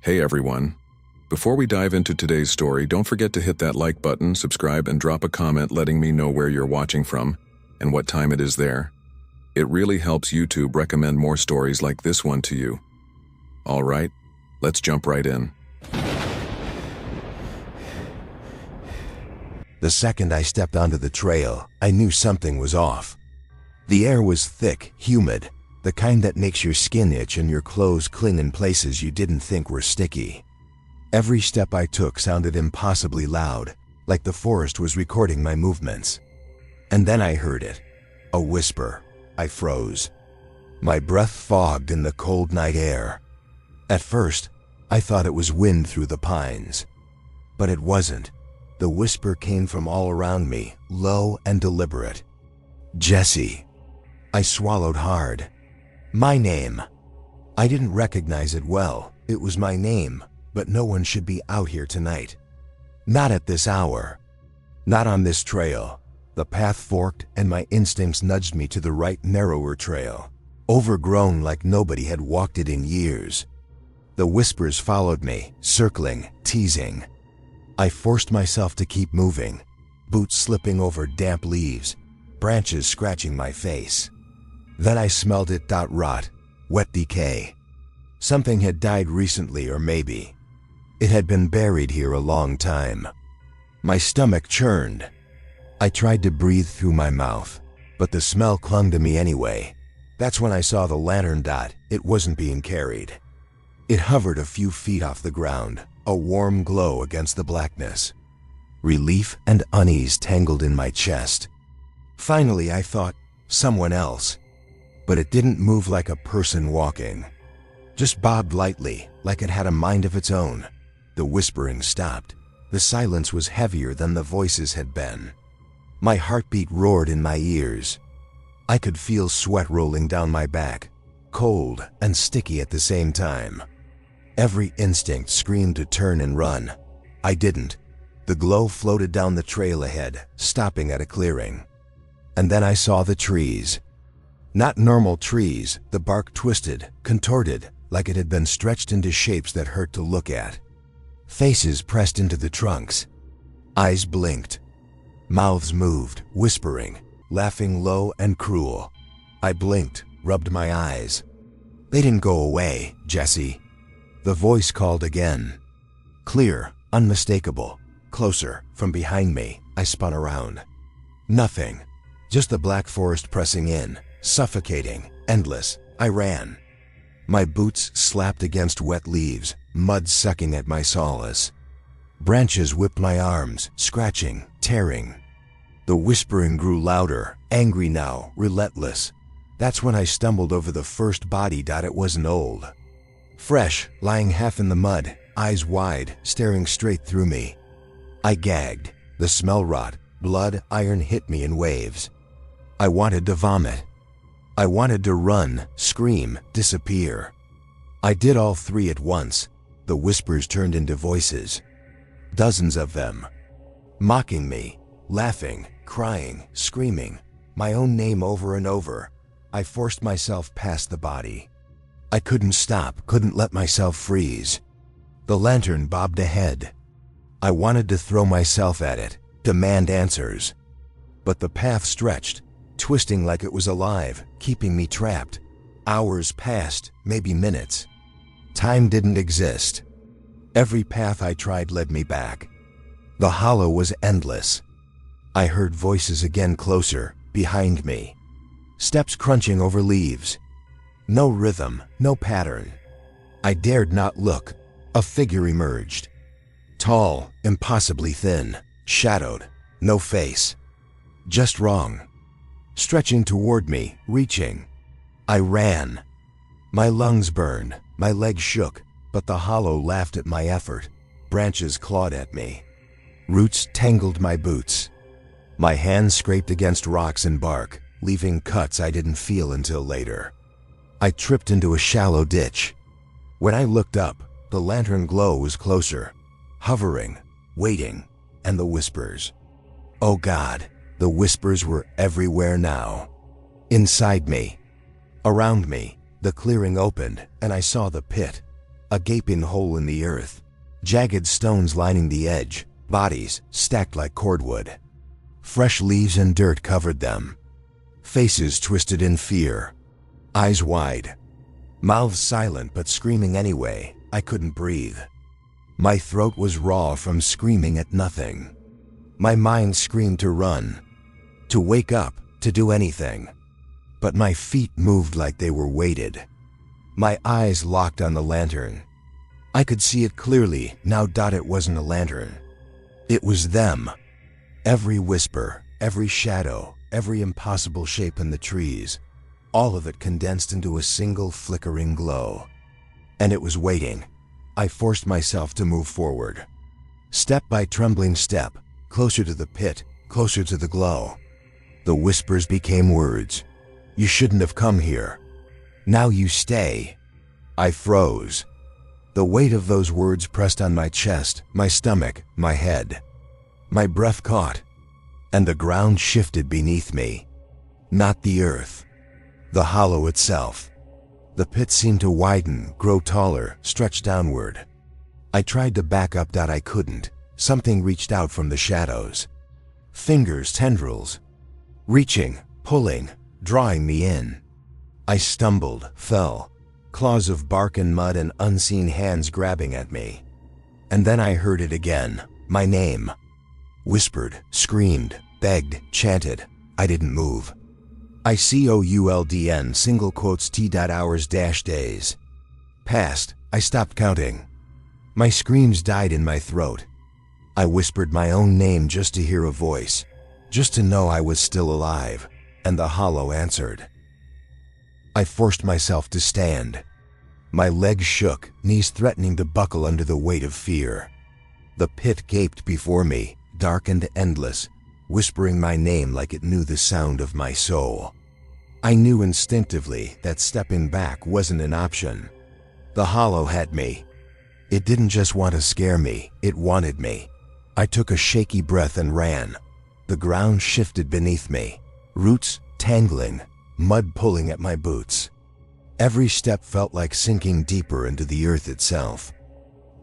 Hey everyone. Before we dive into today's story, don't forget to hit that like button, subscribe, and drop a comment letting me know where you're watching from and what time it is there. It really helps YouTube recommend more stories like this one to you. Alright, let's jump right in. The second I stepped onto the trail, I knew something was off. The air was thick, humid, the kind that makes your skin itch and your clothes cling in places you didn't think were sticky. Every step I took sounded impossibly loud, like the forest was recording my movements. And then I heard it, a whisper. I froze. My breath fogged in the cold night air. At first, I thought it was wind through the pines. But it wasn't. The whisper came from all around me, low and deliberate. Jesse. I swallowed hard. My name. I didn't recognize it well. It was my name, but no one should be out here tonight. Not at this hour. Not on this trail. The path forked and my instincts nudged me to the right, narrower trail, overgrown like nobody had walked it in years. The whispers followed me, circling, teasing. I forced myself to keep moving, boots slipping over damp leaves, branches scratching my face. Then I smelled it. Rot, wet decay. Something had died recently, or maybe it had been buried here a long time. My stomach churned. I tried to breathe through my mouth, but the smell clung to me anyway. That's when I saw the lantern. It wasn't being carried. It hovered a few feet off the ground, a warm glow against the blackness. Relief and unease tangled in my chest. Finally, I thought, someone else. But it didn't move like a person walking. Just bobbed lightly, like it had a mind of its own. The whispering stopped. The silence was heavier than the voices had been. My heartbeat roared in my ears. I could feel sweat rolling down my back, cold and sticky at the same time. Every instinct screamed to turn and run. I didn't. The glow floated down the trail ahead, stopping at a clearing. And then I saw the trees. Not normal trees, the bark twisted, contorted, like it had been stretched into shapes that hurt to look at. Faces pressed into the trunks. Eyes blinked. Mouths moved, whispering, laughing low and cruel. I blinked, rubbed my eyes. They didn't go away, Jesse. The voice called again. Clear, unmistakable, closer, from behind me. I spun around. Nothing. Just the black forest pressing in, suffocating, endless. I ran. My boots slapped against wet leaves, mud sucking at my soles. Branches whipped my arms, scratching, tearing. The whispering grew louder, angry now, relentless. That's when I stumbled over the first body. It wasn't old. Fresh, lying half in the mud, eyes wide, staring straight through me. I gagged. The smell rot, blood, iron hit me in waves. I wanted to vomit. I wanted to run, scream, disappear. I did all three at once. The whispers turned into voices. Dozens of them. Mocking me, laughing, crying, screaming. My own name over and over. I forced myself past the body. I couldn't stop, couldn't let myself freeze. The lantern bobbed ahead. I wanted to throw myself at it, demand answers. But the path stretched, twisting like it was alive, keeping me trapped. Hours passed, maybe minutes. Time didn't exist. Every path I tried led me back. The hollow was endless. I heard voices again, closer, behind me. Steps crunching over leaves. No rhythm, no pattern. I dared not look. A figure emerged. Tall, impossibly thin, shadowed, no face. Just wrong. Stretching toward me, reaching. I ran. My lungs burned, my legs shook, but the hollow laughed at my effort. Branches clawed at me. Roots tangled my boots. My hands scraped against rocks and bark, leaving cuts I didn't feel until later. I tripped into a shallow ditch. When I looked up, the lantern glow was closer, hovering, waiting, and the whispers. Oh God, the whispers were everywhere now. Inside me. Around me, the clearing opened, and I saw the pit. A gaping hole in the earth. Jagged stones lining the edge. Bodies stacked like cordwood. Fresh leaves and dirt covered them. Faces twisted in fear. Eyes wide. Mouths silent but screaming anyway. I couldn't breathe. My throat was raw from screaming at nothing. My mind screamed to run, to wake up, to do anything. But my feet moved like they were weighted. My eyes locked on the lantern. I could see it clearly, now. It wasn't a lantern. It was them. Every whisper, every shadow, every impossible shape in the trees, all of it condensed into a single flickering glow. And it was waiting. I forced myself to move forward. Step by trembling step, closer to the pit, closer to the glow. The whispers became words. You shouldn't have come here. Now you stay. I froze. The weight of those words pressed on my chest, my stomach, my head. My breath caught, and the ground shifted beneath me. Not the earth. The hollow itself. The pit seemed to widen, grow taller, stretch downward. I tried to back up. I couldn't. Something reached out from the shadows. Fingers, tendrils. Reaching, pulling, drawing me in. I stumbled, fell. Claws of bark and mud and unseen hands grabbing at me. And then I heard it again. My name. Whispered, screamed, begged, chanted. I didn't move. ICOULDN single quotes T.hours days. Passed. I stopped counting. My screams died in my throat. I whispered my own name just to hear a voice, just to know I was still alive, and the hollow answered. I forced myself to stand. My legs shook, knees threatening to buckle under the weight of fear. The pit gaped before me, dark and endless, whispering my name like it knew the sound of my soul. I knew instinctively that stepping back wasn't an option. The hollow had me. It didn't just want to scare me, it wanted me. I took a shaky breath and ran. The ground shifted beneath me, roots tangling, mud pulling at my boots. Every step felt like sinking deeper into the earth itself.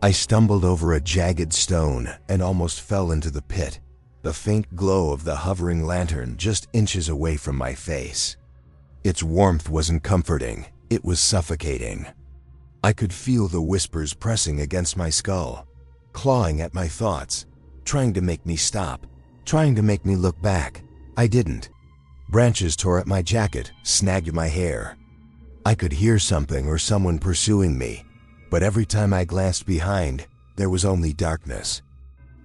I stumbled over a jagged stone and almost fell into the pit, the faint glow of the hovering lantern just inches away from my face. Its warmth wasn't comforting, it was suffocating. I could feel the whispers pressing against my skull, clawing at my thoughts, trying to make me stop, trying to make me look back. I didn't. Branches tore at my jacket, snagged my hair. I could hear something or someone pursuing me, but every time I glanced behind, there was only darkness.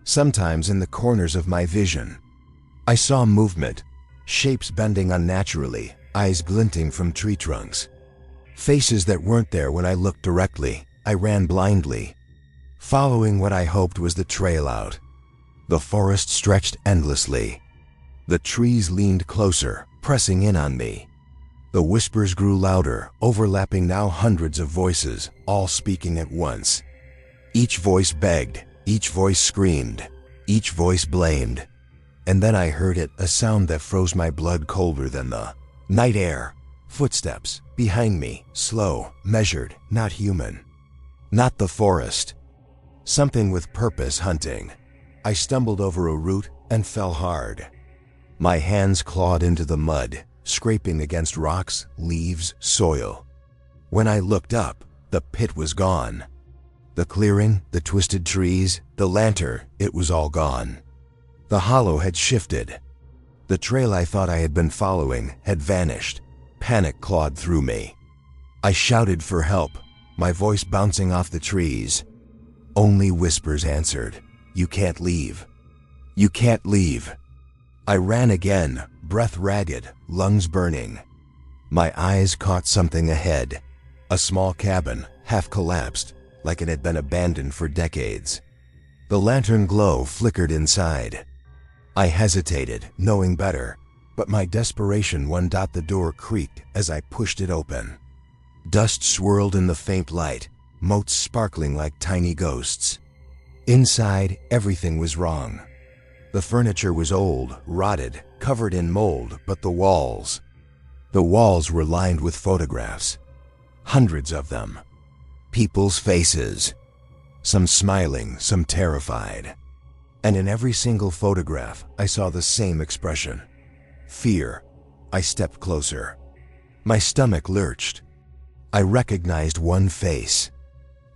Sometimes in the corners of my vision, I saw movement, shapes bending unnaturally, eyes glinting from tree trunks. Faces that weren't there when I looked directly. I ran blindly, following what I hoped was the trail out. The forest stretched endlessly. The trees leaned closer, pressing in on me. The whispers grew louder, overlapping now hundreds of voices, all speaking at once. Each voice begged, each voice screamed, each voice blamed. And then I heard it, a sound that froze my blood colder than the night air. Footsteps, behind me, slow, measured, not human. Not the forest. Something with purpose hunting. I stumbled over a root and fell hard. My hands clawed into the mud, scraping against rocks, leaves, soil. When I looked up, the pit was gone. The clearing, the twisted trees, the lantern, it was all gone. The hollow had shifted. The trail I thought I had been following had vanished. Panic clawed through me. I shouted for help, my voice bouncing off the trees. Only whispers answered. You can't leave. You can't leave. I ran again, breath ragged, lungs burning. My eyes caught something ahead. A small cabin, half collapsed, like it had been abandoned for decades. The lantern glow flickered inside. I hesitated, knowing better, but my desperation won. The door creaked as I pushed it open. Dust swirled in the faint light, motes sparkling like tiny ghosts. Inside, everything was wrong. The furniture was old, rotted, covered in mold, but the walls were lined with photographs. Hundreds of them. People's faces. Some smiling, some terrified. And in every single photograph, I saw the same expression. Fear. I stepped closer. My stomach lurched. I recognized one face.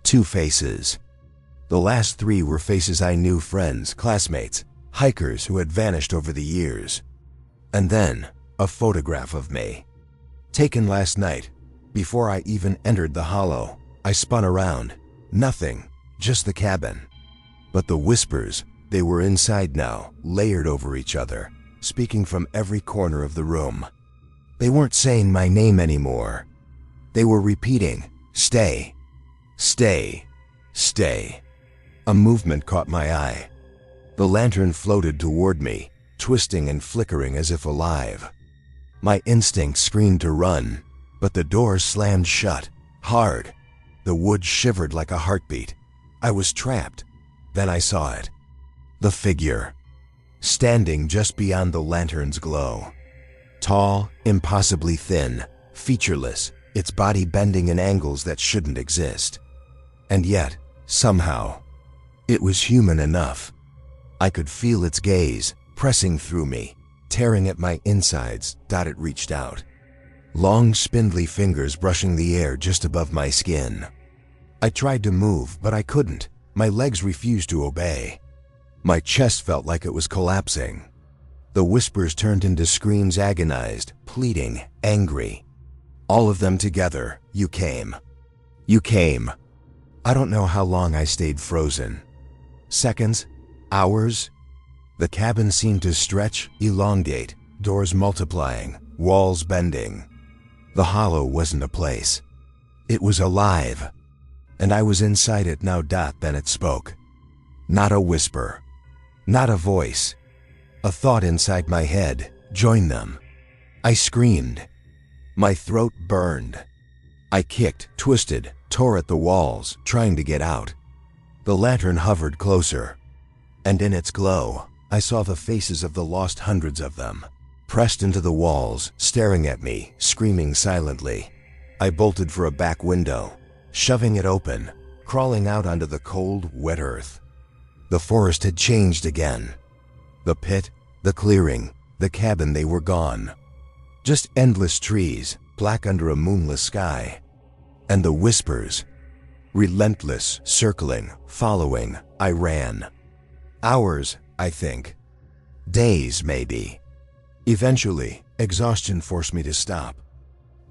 Two faces. The last three were faces I knew, friends, classmates, hikers who had vanished over the years. And then, a photograph of me. Taken last night, before I even entered the hollow. I spun around. Nothing, just the cabin. But the whispers, they were inside now, layered over each other, speaking from every corner of the room. They weren't saying my name anymore. They were repeating, "Stay, stay, stay." A movement caught my eye. The lantern floated toward me, twisting and flickering as if alive. My instinct screamed to run, but the door slammed shut, hard. The wood shivered like a heartbeat. I was trapped. Then I saw it. The figure, standing just beyond the lantern's glow. Tall, impossibly thin, featureless, its body bending in angles that shouldn't exist. And yet, somehow, it was human enough. I could feel its gaze, pressing through me, tearing at my insides. It reached out. Long, spindly fingers brushing the air just above my skin. I tried to move, but I couldn't. My legs refused to obey. My chest felt like it was collapsing. The whispers turned into screams, agonized, pleading, angry. All of them together. You came. You came. I don't know how long I stayed frozen. Seconds? Hours? The cabin seemed to stretch, elongate, doors multiplying, walls bending. The hollow wasn't a place. It was alive. And I was inside it now. Then it spoke. Not a whisper. Not a voice. A thought inside my head. Join them. I screamed. My throat burned. I kicked, twisted, tore at the walls, trying to get out. The lantern hovered closer. And in its glow, I saw the faces of the lost, hundreds of them, pressed into the walls, staring at me, screaming silently. I bolted for a back window, shoving it open, crawling out onto the cold, wet earth. The forest had changed again. The pit, the clearing, the cabin, they were gone. Just endless trees, black under a moonless sky. And the whispers, relentless, circling, following. I ran. Hours, I think. Days, maybe. Eventually, exhaustion forced me to stop.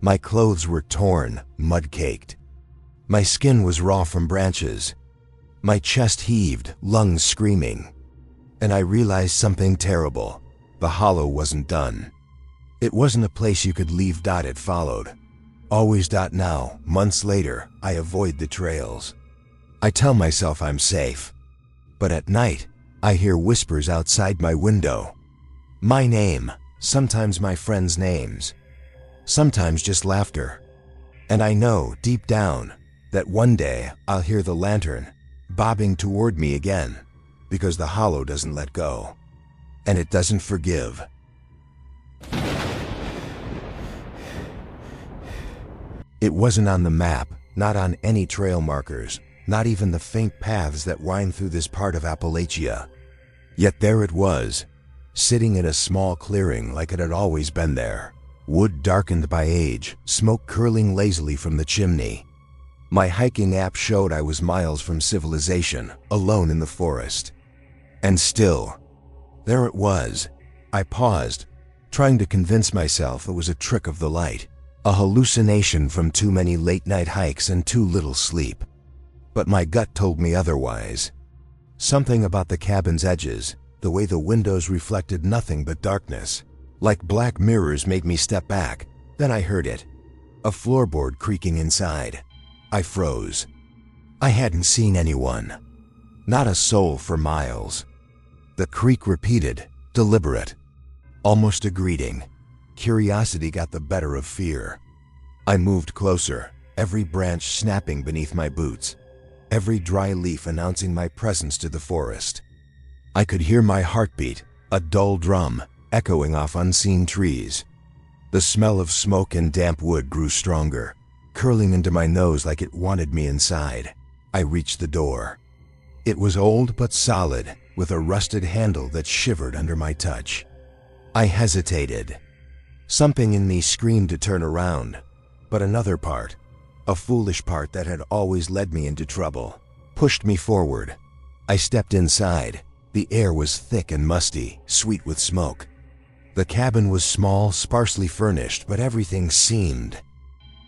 My clothes were torn, mud-caked. My skin was raw from branches. My chest heaved, lungs screaming. And I realized something terrible. The hollow wasn't done. It wasn't a place you could leave. It followed. Always. Now, months later, I avoid the trails. I tell myself I'm safe. But at night, I hear whispers outside my window. My name, sometimes my friends' names, sometimes just laughter. And I know, deep down, that one day I'll hear the lantern bobbing toward me again, because the hollow doesn't let go. And it doesn't forgive. It wasn't on the map, not on any trail markers, not even the faint paths that wind through this part of Appalachia. Yet there it was, sitting in a small clearing like it had always been there. Wood darkened by age, smoke curling lazily from the chimney. My hiking app showed I was miles from civilization, alone in the forest. And still, there it was. I paused, trying to convince myself it was a trick of the light, a hallucination from too many late-night hikes and too little sleep. But my gut told me otherwise. Something about the cabin's edges, the way the windows reflected nothing but darkness, like black mirrors, made me step back. Then I heard it, a floorboard creaking inside. I froze. I hadn't seen anyone, not a soul for miles. The creak repeated, deliberate, almost a greeting. Curiosity got the better of fear. I moved closer, every branch snapping beneath my boots, every dry leaf announcing my presence to the forest. I could hear my heartbeat, a dull drum, echoing off unseen trees. The smell of smoke and damp wood grew stronger. curling into my nose like it wanted me inside. I reached the door. It was old but solid, with a rusted handle that shivered under my touch. I hesitated. Something in me screamed to turn around, but another part, a foolish part that had always led me into trouble, pushed me forward. I stepped inside. The air was thick and musty, sweet with smoke. The cabin was small, sparsely furnished, but everything seemed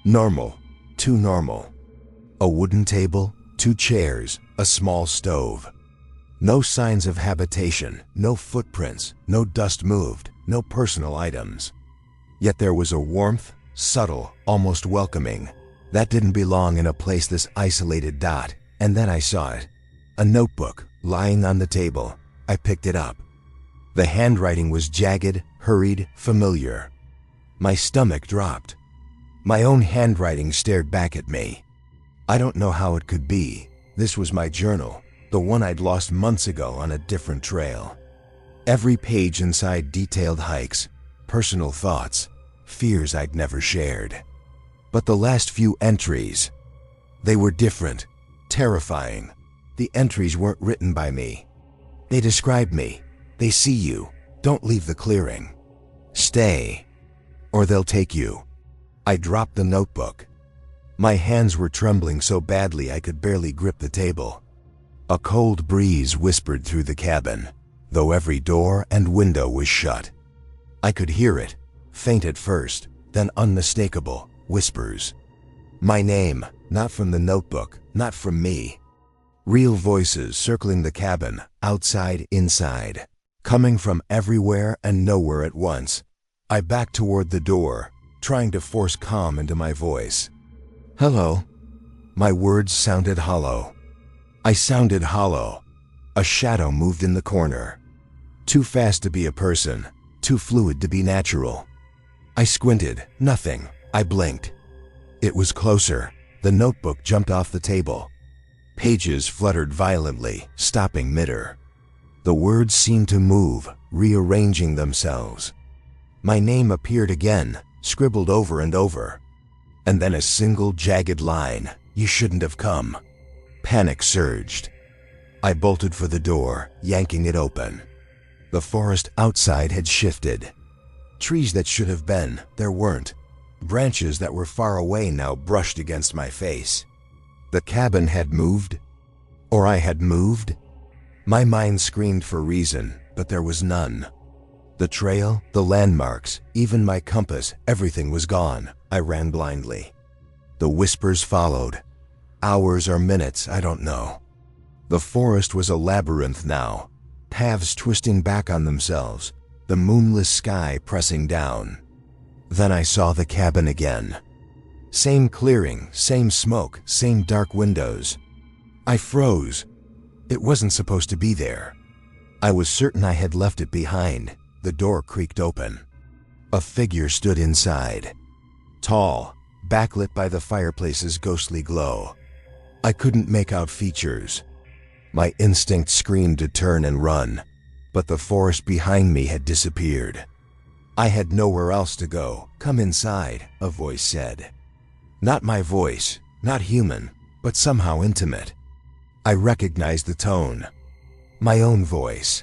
normal, too normal. A wooden table, 2 chairs, a small stove. No signs of habitation, no footprints, no dust moved, no personal items. Yet there was a warmth, subtle, almost welcoming, that didn't belong in a place this isolated. And then I saw it. A notebook lying on the table. I picked it up. The handwriting was jagged, hurried, familiar. My stomach dropped. My own handwriting stared back at me. I don't know how it could be. This was my journal, the one I'd lost months ago on a different trail. Every page inside detailed hikes, personal thoughts, fears I'd never shared. But the last few entries, they were different, terrifying. The entries weren't written by me. They described me. They see you. Don't leave the clearing. Stay, or they'll take you. I dropped the notebook. My hands were trembling so badly I could barely grip the table. A cold breeze whispered through the cabin, though every door and window was shut. I could hear it, faint at first, then unmistakable, whispers. My name, not from the notebook, not from me. Real voices circling the cabin, outside, inside, coming from everywhere and nowhere at once. I backed toward the door, trying to force calm into my voice. Hello. My words sounded hollow. I sounded hollow. A shadow moved in the corner. Too fast to be a person, too fluid to be natural. I squinted. Nothing. I blinked. It was closer. The notebook jumped off the table. Pages fluttered violently, stopping mid-air. The words seemed to move, rearranging themselves. My name appeared again, scribbled over and over. And then a single jagged line, "You shouldn't have come." Panic surged. I bolted for the door, yanking it open. The forest outside had shifted. Trees that should have been, there weren't. Branches that were far away now brushed against my face. The cabin had moved, or I had moved. My mind screamed for reason, but there was none. The trail, the landmarks, even my compass, everything was gone. I ran blindly. The whispers followed. Hours or minutes, I don't know. The forest was a labyrinth now, paths twisting back on themselves, the moonless sky pressing down. Then I saw the cabin again. Same clearing, same smoke, same dark windows. I froze. It wasn't supposed to be there. I was certain I had left it behind. The door creaked open. A figure stood inside. Tall, backlit by the fireplace's ghostly glow. I couldn't make out features. My instinct screamed to turn and run, but the forest behind me had disappeared. I had nowhere else to go. "Come inside," a voice said. Not my voice, not human, but somehow intimate. I recognized the tone. My own voice.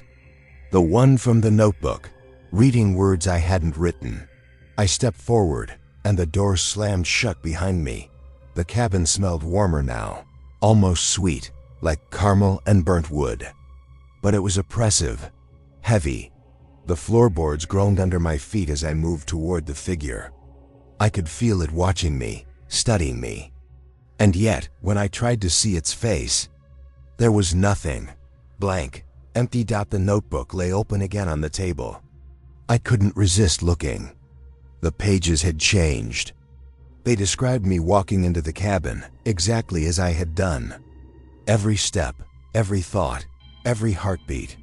The one from the notebook, reading words I hadn't written. I stepped forward, and the door slammed shut behind me. The cabin smelled warmer now, almost sweet, like caramel and burnt wood. But it was oppressive, heavy. The floorboards groaned under my feet as I moved toward the figure. I could feel it watching me, studying me. And yet, when I tried to see its face, there was nothing. Blank, empty. The notebook lay open again on the table. I couldn't resist looking. The pages had changed. They described me walking into the cabin exactly as I had done. Every step, every thought, every heartbeat.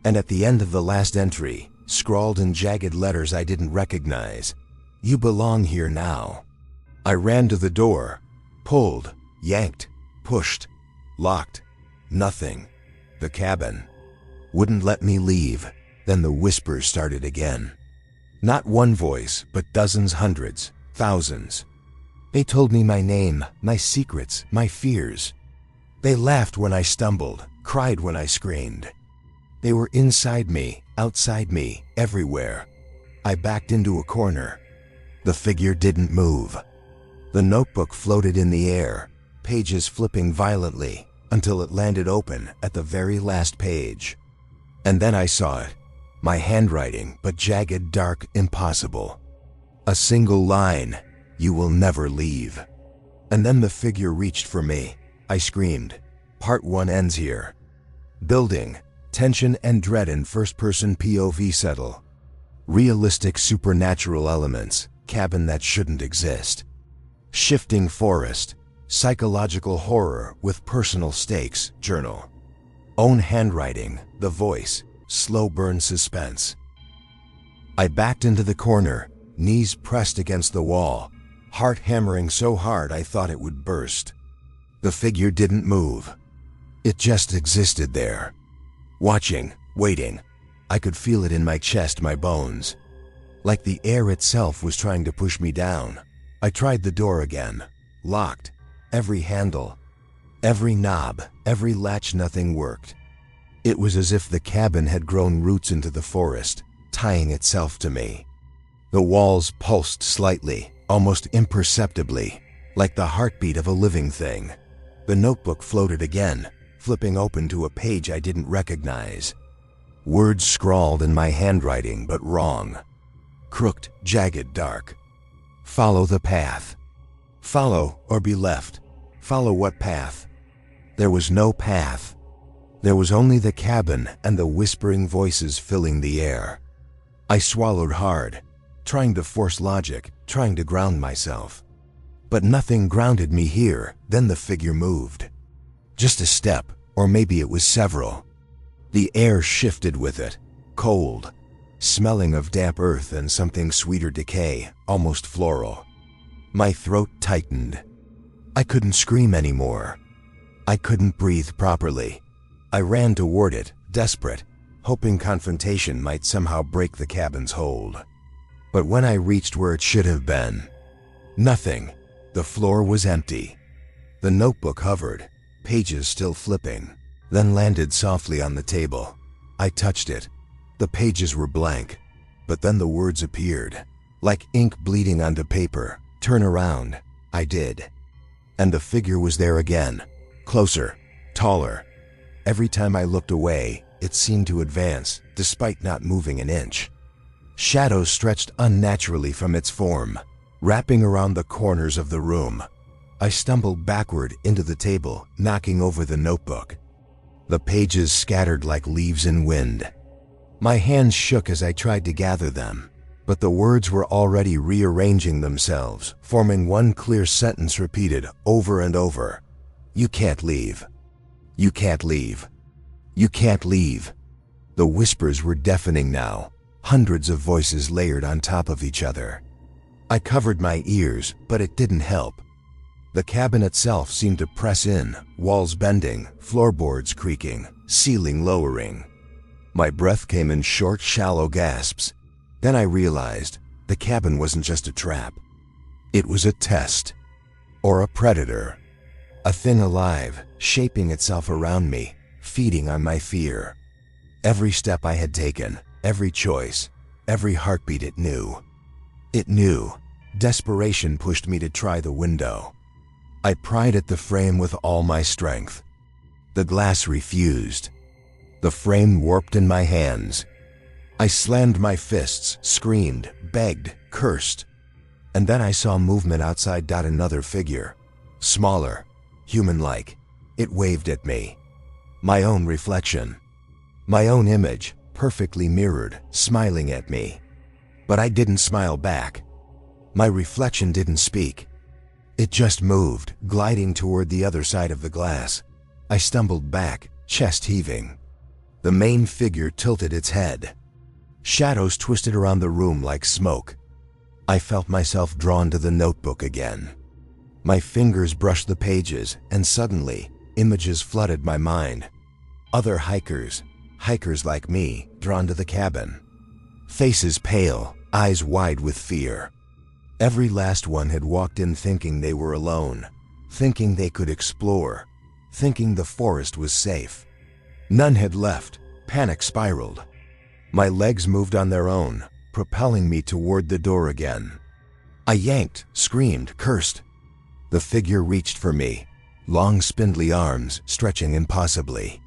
And at the end of the last entry, scrawled in jagged letters I didn't recognize, "You belong here now." I ran to the door, pulled, yanked, pushed, locked. Nothing. The cabin wouldn't let me leave. Then the whispers started again. Not one voice, but dozens, hundreds, thousands. They told me my name, my secrets, my fears. They laughed when I stumbled, cried when I screamed. They were inside me, outside me, everywhere. I backed into a corner. The figure didn't move. The notebook floated in the air, pages flipping violently until it landed open at the very last page. And then I saw it. My handwriting, but jagged, dark, impossible. A single line, "You will never leave." And then the figure reached for me. I screamed. Part 1 ends here. Building, tension and dread in first-person POV settle. Realistic supernatural elements, cabin that shouldn't exist. Shifting forest, psychological horror with personal stakes, journal. Own handwriting, the voice, slow burn suspense. I backed into the corner, knees pressed against the wall, heart hammering so hard I thought it would burst. The figure didn't move. It just existed there. Watching, waiting. I could feel it in my chest, my bones. Like the air itself was trying to push me down. I tried the door again. Locked. Every handle, every knob, every latch, nothing worked. It was as if the cabin had grown roots into the forest, tying itself to me. The walls pulsed slightly, almost imperceptibly, like the heartbeat of a living thing. The notebook floated again, flipping open to a page I didn't recognize. Words scrawled in my handwriting, but wrong. Crooked, jagged, dark. Follow the path. Follow or be left. Follow what path? There was no path. There was only the cabin and the whispering voices filling the air. I swallowed hard, trying to force logic, trying to ground myself. But nothing grounded me here. Then the figure moved. Just a step, or maybe it was several. The air shifted with it, cold, smelling of damp earth and something sweeter decay, almost floral. My throat tightened. I couldn't scream anymore. I couldn't breathe properly. I ran toward it, desperate, hoping confrontation might somehow break the cabin's hold. But when I reached where it should have been, nothing. The floor was empty. The notebook hovered, pages still flipping, then landed softly on the table. I touched it. The pages were blank, but then the words appeared, like ink bleeding onto paper. Turn around. I did. And the figure was there again, closer, taller. Every time I looked away, it seemed to advance, despite not moving an inch. Shadows stretched unnaturally from its form, wrapping around the corners of the room. I stumbled backward into the table, knocking over the notebook. The pages scattered like leaves in wind. My hands shook as I tried to gather them, but the words were already rearranging themselves, forming one clear sentence repeated over and over. You can't leave. You can't leave. You can't leave. The whispers were deafening now, hundreds of voices layered on top of each other. I covered my ears, but it didn't help. The cabin itself seemed to press in, walls bending, floorboards creaking, ceiling lowering. My breath came in short, shallow gasps. Then I realized the cabin wasn't just a trap. It was a test. Or a predator. A thing alive, shaping itself around me, feeding on my fear. Every step I had taken, every choice, every heartbeat it knew. It knew. Desperation pushed me to try the window. I pried at the frame with all my strength. The glass refused. The frame warped in my hands. I slammed my fists, screamed, begged, cursed. And then I saw movement outside. Another figure. Smaller, human-like. It waved at me. My own reflection. My own image, perfectly mirrored, smiling at me. But I didn't smile back. My reflection didn't speak. It just moved, gliding toward the other side of the glass. I stumbled back, chest heaving. The main figure tilted its head. Shadows twisted around the room like smoke. I felt myself drawn to the notebook again. My fingers brushed the pages, and suddenly, images flooded my mind. Other hikers like me, drawn to the cabin. Faces pale, eyes wide with fear. Every last one had walked in thinking they were alone, thinking they could explore, thinking the forest was safe. None had left. Panic spiraled. My legs moved on their own, propelling me toward the door again. I yanked, screamed, cursed. The figure reached for me, long spindly arms stretching impossibly.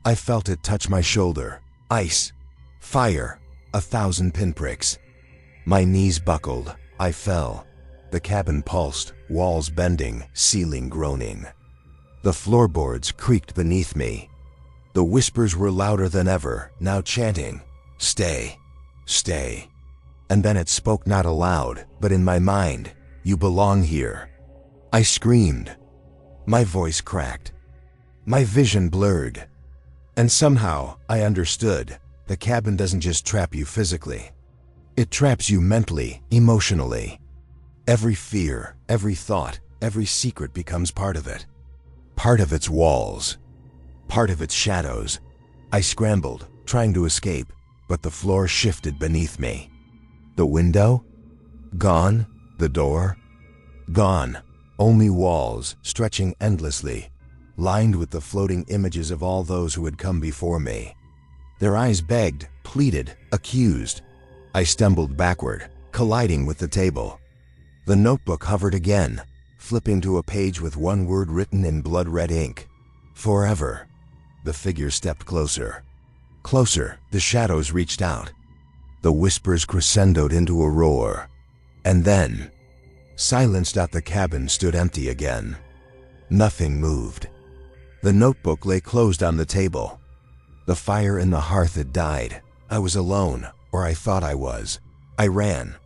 I felt it touch my shoulder. Ice. Fire. 1,000 pinpricks. My knees buckled. I fell. The cabin pulsed, walls bending, ceiling groaning. The floorboards creaked beneath me. The whispers were louder than ever, now chanting, "Stay, stay." And then it spoke not aloud, but in my mind, "You belong here." I screamed. My voice cracked. My vision blurred. And somehow, I understood, the cabin doesn't just trap you physically. It traps you mentally, emotionally. Every fear, every thought, every secret becomes part of it. Part of its walls. Part of its shadows. I scrambled, trying to escape, but the floor shifted beneath me. The window? Gone. The door? Gone. Only walls, stretching endlessly, lined with the floating images of all those who had come before me. Their eyes begged, pleaded, accused. I stumbled backward, colliding with the table. The notebook hovered again, flipping to a page with one word written in blood-red ink. Forever. The figure stepped closer. Closer, the shadows reached out. The whispers crescendoed into a roar. And then, silenced out, the cabin stood empty again. Nothing moved. The notebook lay closed on the table. The fire in the hearth had died. I was alone, or I thought I was. I ran.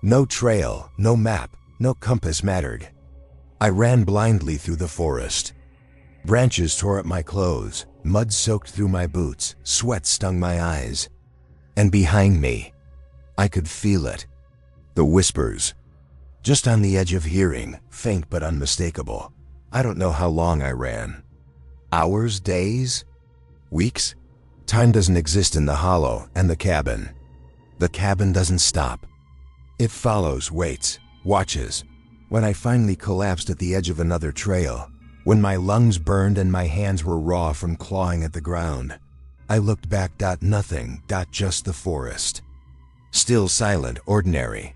No trail, no map, no compass mattered. I ran blindly through the forest. Branches tore at my clothes, mud soaked through my boots, sweat stung my eyes. And behind me, I could feel it. The whispers. Just on the edge of hearing, faint but unmistakable. I don't know how long I ran. Hours, days, weeks? Time doesn't exist in the hollow and the cabin. The cabin doesn't stop. It follows, waits, watches. When I finally collapsed at the edge of another trail, when my lungs burned and my hands were raw from clawing at the ground, I looked back. Nothing. Just the forest. Still silent, ordinary.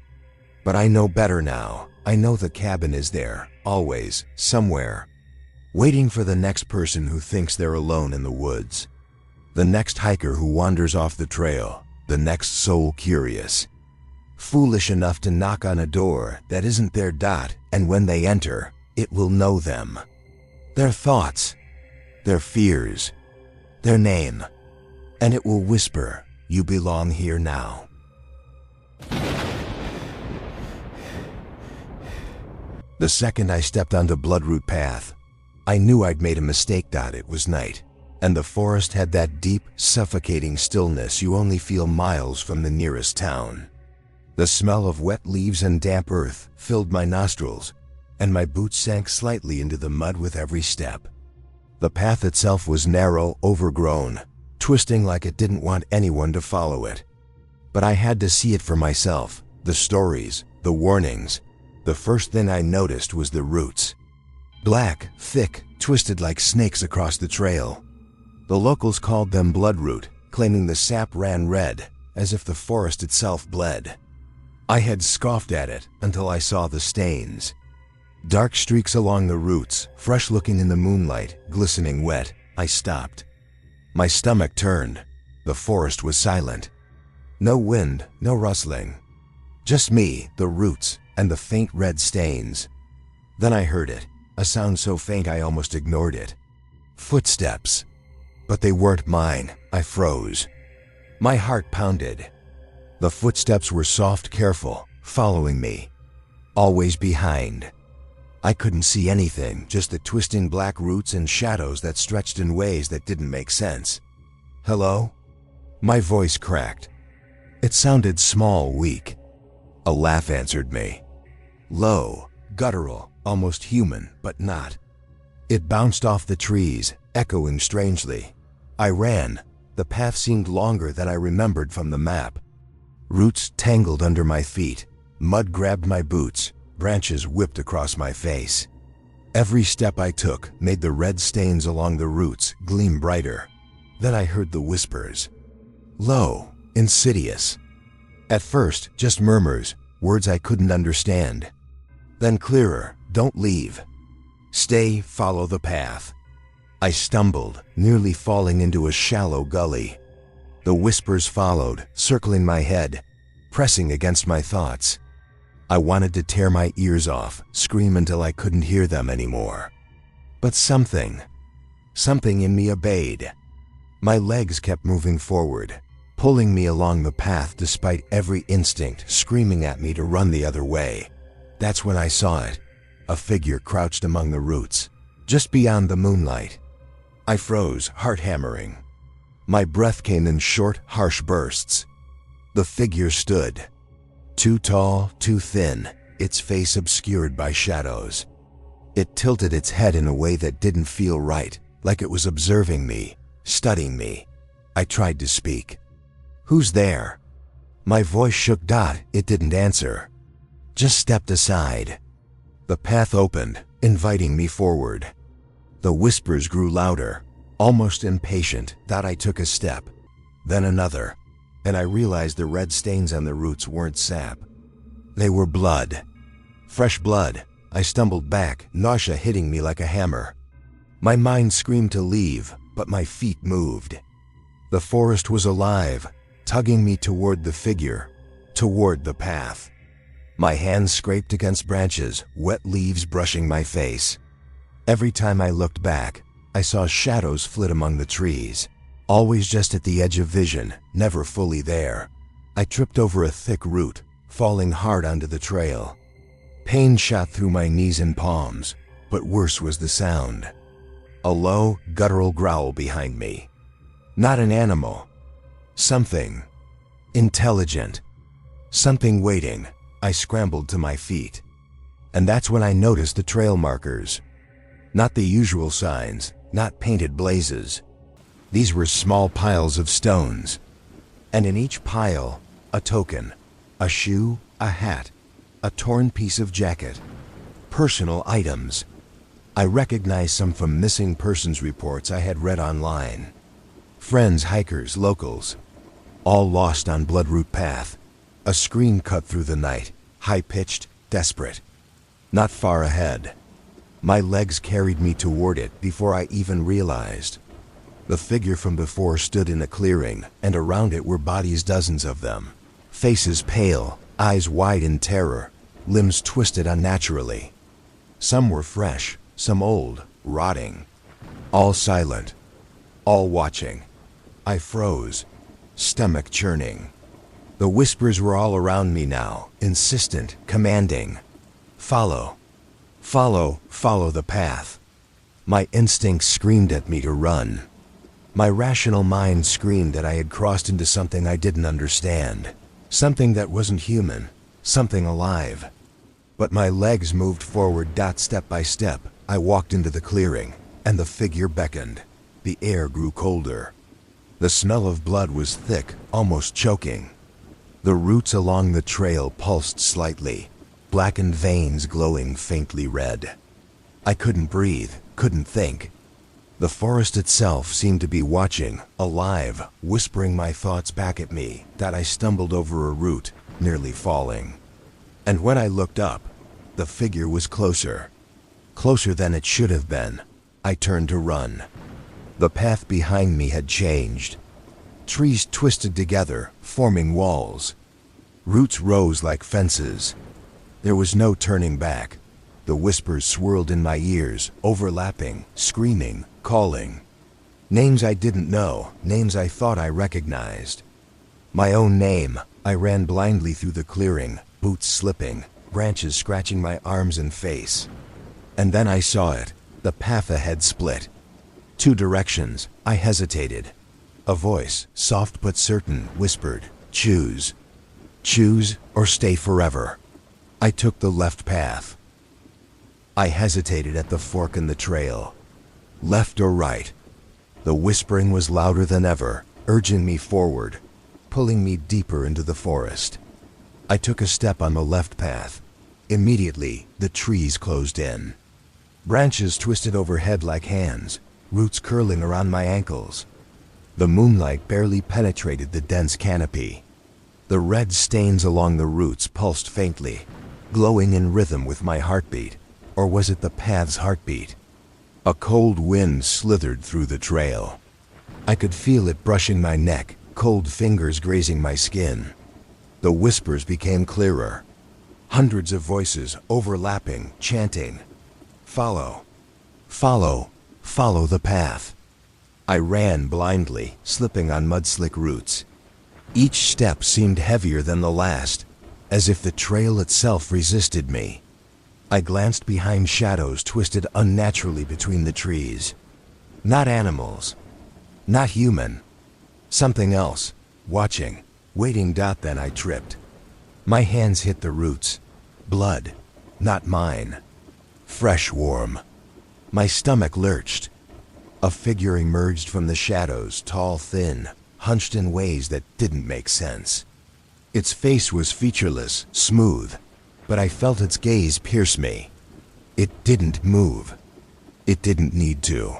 But I know better now. I know the cabin is there, always, somewhere, waiting for the next person who thinks they're alone in the woods. The next hiker who wanders off the trail, the next soul curious, foolish enough to knock on a door that isn't their. And when they enter, it will know them. Their thoughts, their fears, their name, and it will whisper, "You belong here now." The second I stepped onto Bloodroot Path, I knew I'd made a mistake. It was night, and the forest had that deep, suffocating stillness you only feel miles from the nearest town. The smell of wet leaves and damp earth filled my nostrils, and my boots sank slightly into the mud with every step. The path itself was narrow, overgrown, twisting like it didn't want anyone to follow it. But I had to see it for myself, the stories, the warnings. The first thing I noticed was the roots. Black, thick, twisted like snakes across the trail. The locals called them bloodroot, claiming the sap ran red, as if the forest itself bled. I had scoffed at it until I saw the stains. Dark streaks along the roots, fresh looking in the moonlight, glistening wet. I stopped. My stomach turned. The forest was silent. No wind, no rustling. Just me, the roots, and the faint red stains. Then I heard it, a sound so faint I almost ignored it. Footsteps. But they weren't mine. I froze. My heart pounded. The footsteps were soft, careful, following me. Always behind. I couldn't see anything, just the twisting black roots and shadows that stretched in ways that didn't make sense. "Hello?" My voice cracked. It sounded small, weak. A laugh answered me. Low, guttural, almost human, but not. It bounced off the trees, echoing strangely. I ran. The path seemed longer than I remembered from the map. Roots tangled under my feet. Mud grabbed my boots, branches whipped across my face. Every step I took made the red stains along the roots gleam brighter. Then I heard the whispers. Low, insidious. At first, just murmurs, words I couldn't understand. Then clearer, don't leave. Stay, follow the path. I stumbled, nearly falling into a shallow gully. The whispers followed, circling my head, pressing against my thoughts. I wanted to tear my ears off, scream until I couldn't hear them anymore. But something in me obeyed. My legs kept moving forward, pulling me along the path despite every instinct screaming at me to run the other way. That's when I saw it, a figure crouched among the roots, just beyond the moonlight. I froze, heart hammering. My breath came in short, harsh bursts. The figure stood. Too tall, too thin, its face obscured by shadows. It tilted its head in a way that didn't feel right, like it was observing me, studying me. I tried to speak. Who's there? My voice shook. It didn't answer. Just stepped aside. The path opened, inviting me forward. The whispers grew louder, almost impatient. I took a step, then another, and I realized the red stains on the roots weren't sap. They were blood. Fresh blood. I stumbled back, nausea hitting me like a hammer. My mind screamed to leave, but my feet moved. The forest was alive, tugging me toward the figure, toward the path. My hands scraped against branches, wet leaves brushing my face. Every time I looked back, I saw shadows flit among the trees, always just at the edge of vision, never fully there. I tripped over a thick root, falling hard onto the trail. Pain shot through my knees and palms, but worse was the sound. A low, guttural growl behind me. Not an animal. Something. Intelligent. Something waiting. I scrambled to my feet. And that's when I noticed the trail markers. Not the usual signs, not painted blazes. These were small piles of stones. And in each pile, a token. A shoe, a hat, a torn piece of jacket. Personal items. I recognized some from missing persons reports I had read online. Friends, hikers, locals. All lost on Bloodroot Path. A scream cut through the night, high-pitched, desperate. Not far ahead. My legs carried me toward it before I even realized. The figure from before stood in a clearing, and around it were bodies, dozens of them. Faces pale, eyes wide in terror, limbs twisted unnaturally. Some were fresh, some old, rotting. All silent, all watching. I froze, stomach churning. The whispers were all around me now, insistent, commanding. Follow. Follow, follow the path. My instincts screamed at me to run. My rational mind screamed that I had crossed into something I didn't understand. Something that wasn't human, something alive. But my legs moved forward. Step by step, I walked into the clearing, and the figure beckoned. The air grew colder. The smell of blood was thick, almost choking. The roots along the trail pulsed slightly, blackened veins glowing faintly red. I couldn't breathe, couldn't think. The forest itself seemed to be watching, alive, whispering my thoughts back at me. I stumbled over a root, nearly falling. And when I looked up, the figure was closer. Closer than it should have been. I turned to run. The path behind me had changed. Trees twisted together, forming walls. Roots rose like fences. There was no turning back. The whispers swirled in my ears, overlapping, screaming, calling. Names I didn't know, names I thought I recognized. My own name. I ran blindly through the clearing, boots slipping, branches scratching my arms and face. And then I saw it. The path ahead split. Two directions. I hesitated. A voice, soft but certain, whispered, "Choose. Choose or stay forever." I took the left path. I hesitated at the fork in the trail. Left or right? The whispering was louder than ever, urging me forward, pulling me deeper into the forest. I took a step on the left path. Immediately, the trees closed in. Branches twisted overhead like hands, roots curling around my ankles. The moonlight barely penetrated the dense canopy. The red stains along the roots pulsed faintly, glowing in rhythm with my heartbeat. Or was it the path's heartbeat? A cold wind slithered through the trail. I could feel it brushing my neck, cold fingers grazing my skin. The whispers became clearer. Hundreds of voices overlapping, chanting, "Follow, follow, follow the path." I ran blindly, slipping on mud-slick roots. Each step seemed heavier than the last, as if the trail itself resisted me. I glanced behind shadows twisted unnaturally between the trees. Not animals. Not human. Something else. Watching. Waiting. Then I tripped. My hands hit the roots. Blood. Not mine. Fresh, warm. My stomach lurched. A figure emerged from the shadows, tall, thin, hunched in ways that didn't make sense. Its face was featureless, smooth, but I felt its gaze pierce me. It didn't move. It didn't need to.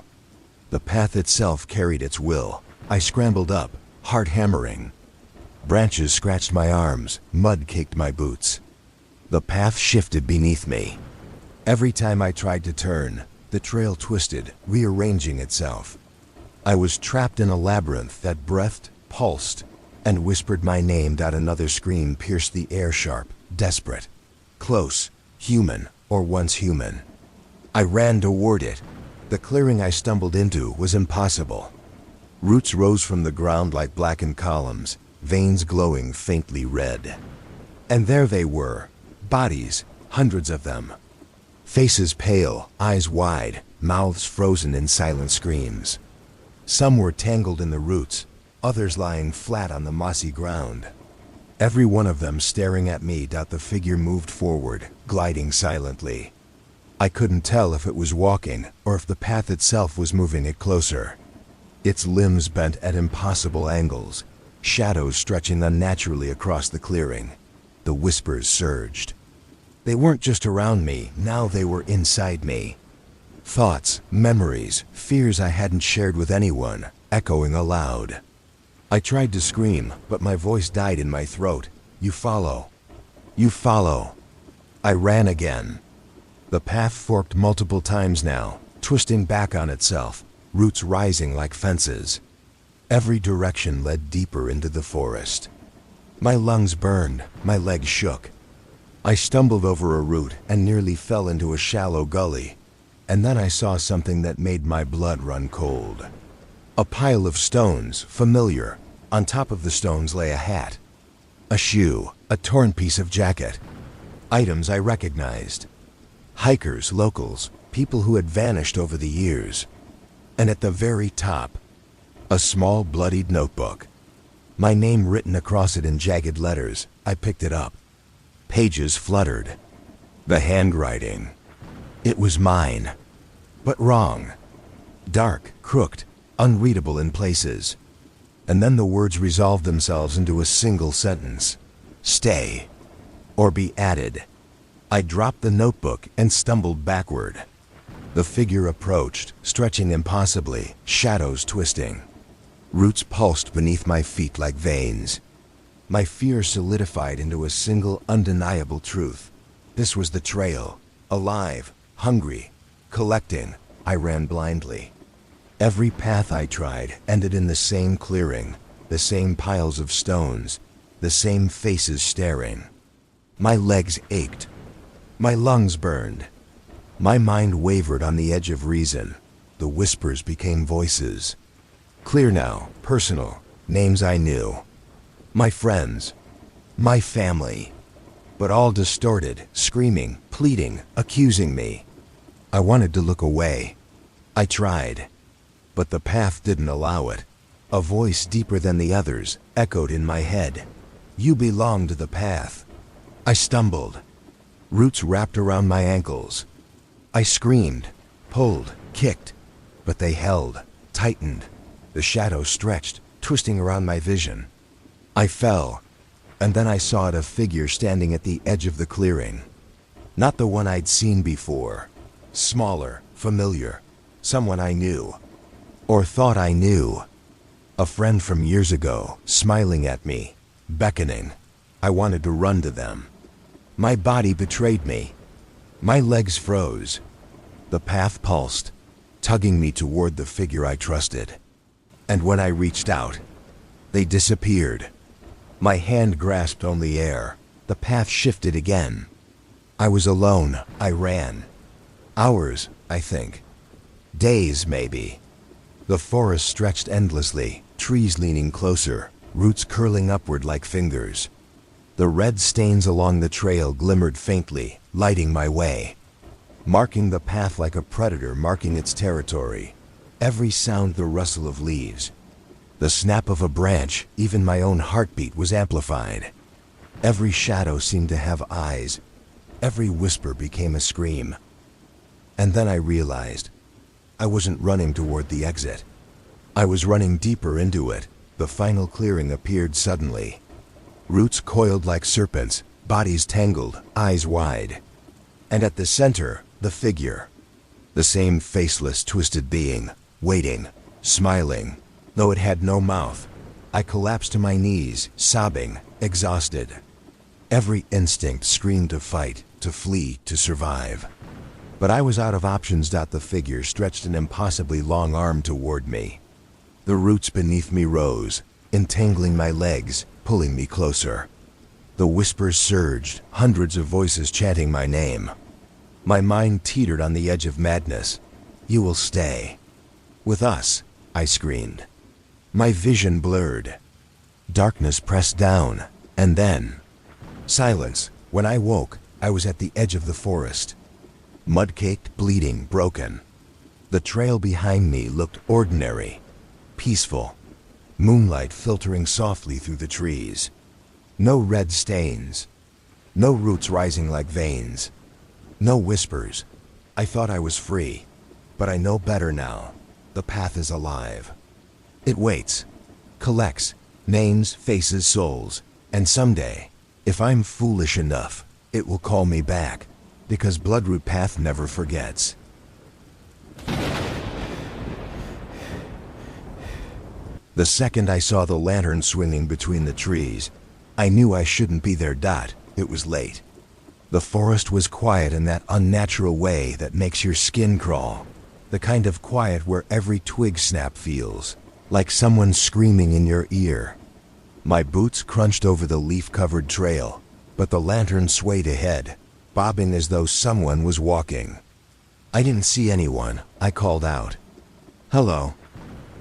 The path itself carried its will. I scrambled up, heart hammering. Branches scratched my arms, mud caked my boots. The path shifted beneath me. Every time I tried to turn, the trail twisted, rearranging itself. I was trapped in a labyrinth that breathed, pulsed, and whispered my name. Another scream pierced the air, sharp, desperate. Close, human, or once human. I ran toward it. The clearing I stumbled into was impossible. Roots rose from the ground like blackened columns, veins glowing faintly red. And there they were, bodies, hundreds of them. Faces pale, eyes wide, mouths frozen in silent screams. Some were tangled in the roots, others lying flat on the mossy ground. Every one of them staring at me. The figure moved forward, gliding silently. I couldn't tell if it was walking or if the path itself was moving it closer. Its limbs bent at impossible angles, shadows stretching unnaturally across the clearing. The whispers surged. They weren't just around me, now they were inside me. Thoughts, memories, fears I hadn't shared with anyone, echoing aloud. I tried to scream, but my voice died in my throat. You follow. You follow. I ran again. The path forked multiple times now, twisting back on itself, roots rising like fences. Every direction led deeper into the forest. My lungs burned, my legs shook. I stumbled over a root and nearly fell into a shallow gully. And then I saw something that made my blood run cold. A pile of stones, familiar. On top of the stones lay a hat, a shoe, a torn piece of jacket. Items I recognized. Hikers, locals, people who had vanished over the years. And at the very top, a small bloodied notebook. My name written across it in jagged letters. I picked it up. Pages fluttered. The handwriting. It was mine. But wrong. Dark, crooked, unreadable in places. And then the words resolved themselves into a single sentence. Stay. Or be added. I dropped the notebook and stumbled backward. The figure approached, stretching impossibly, shadows twisting. Roots pulsed beneath my feet like veins. My fear solidified into a single undeniable truth. This was the trail. Alive, hungry, collecting. I ran blindly. Every path I tried ended in the same clearing, the same piles of stones, the same faces staring. My legs ached. My lungs burned. My mind wavered on the edge of reason. The whispers became voices. Clear now, personal, names I knew. My friends. My family. But all distorted, screaming, pleading, accusing me. I wanted to look away. I tried. But the path didn't allow it. A voice deeper than the others echoed in my head. You belong to the path. I stumbled. Roots wrapped around my ankles. I screamed, pulled, kicked, but they held, tightened. The shadows stretched, twisting around my vision. I fell. And then I saw a figure standing at the edge of the clearing. Not the one I'd seen before. Smaller, familiar, someone I knew. Or thought I knew. A friend from years ago, smiling at me, beckoning. I wanted to run to them. My body betrayed me. My legs froze. The path pulsed, tugging me toward the figure I trusted. And when I reached out, they disappeared. My hand grasped only air. The path shifted again. I was alone. I ran. Hours, I think. Days, maybe. The forest stretched endlessly, trees leaning closer, roots curling upward like fingers. The red stains along the trail glimmered faintly, lighting my way, marking the path like a predator marking its territory. Every sound, the rustle of leaves, the snap of a branch, even my own heartbeat was amplified. Every shadow seemed to have eyes. Every whisper became a scream. And then I realized I wasn't running toward the exit. I was running deeper into it. The final clearing appeared suddenly. Roots coiled like serpents, bodies tangled, eyes wide. And at the center, the figure. The same faceless, twisted being, waiting, smiling, though it had no mouth. I collapsed to my knees, sobbing, exhausted. Every instinct screamed to fight, to flee, to survive. But I was out of options. The figure stretched an impossibly long arm toward me. The roots beneath me rose, entangling my legs, pulling me closer. The whispers surged, hundreds of voices chanting my name. My mind teetered on the edge of madness. "You will stay with us," I screamed. My vision blurred. Darkness pressed down, and then silence. When I woke, I was at the edge of the forest. Mud-caked, bleeding, broken. The trail behind me looked ordinary, peaceful. Moonlight filtering softly through the trees. No red stains. No roots rising like veins. No whispers. I thought I was free, but I know better now. The path is alive. It waits, collects names, faces, souls, and someday, if I'm foolish enough, it will call me back, because Bloodroot Path never forgets. The second I saw the lantern swinging between the trees, I knew I shouldn't be there. It was late. The forest was quiet in that unnatural way that makes your skin crawl. The kind of quiet where every twig snap feels like someone screaming in your ear. My boots crunched over the leaf-covered trail, but the lantern swayed ahead, bobbing as though someone was walking. I didn't see anyone. I called out, "Hello."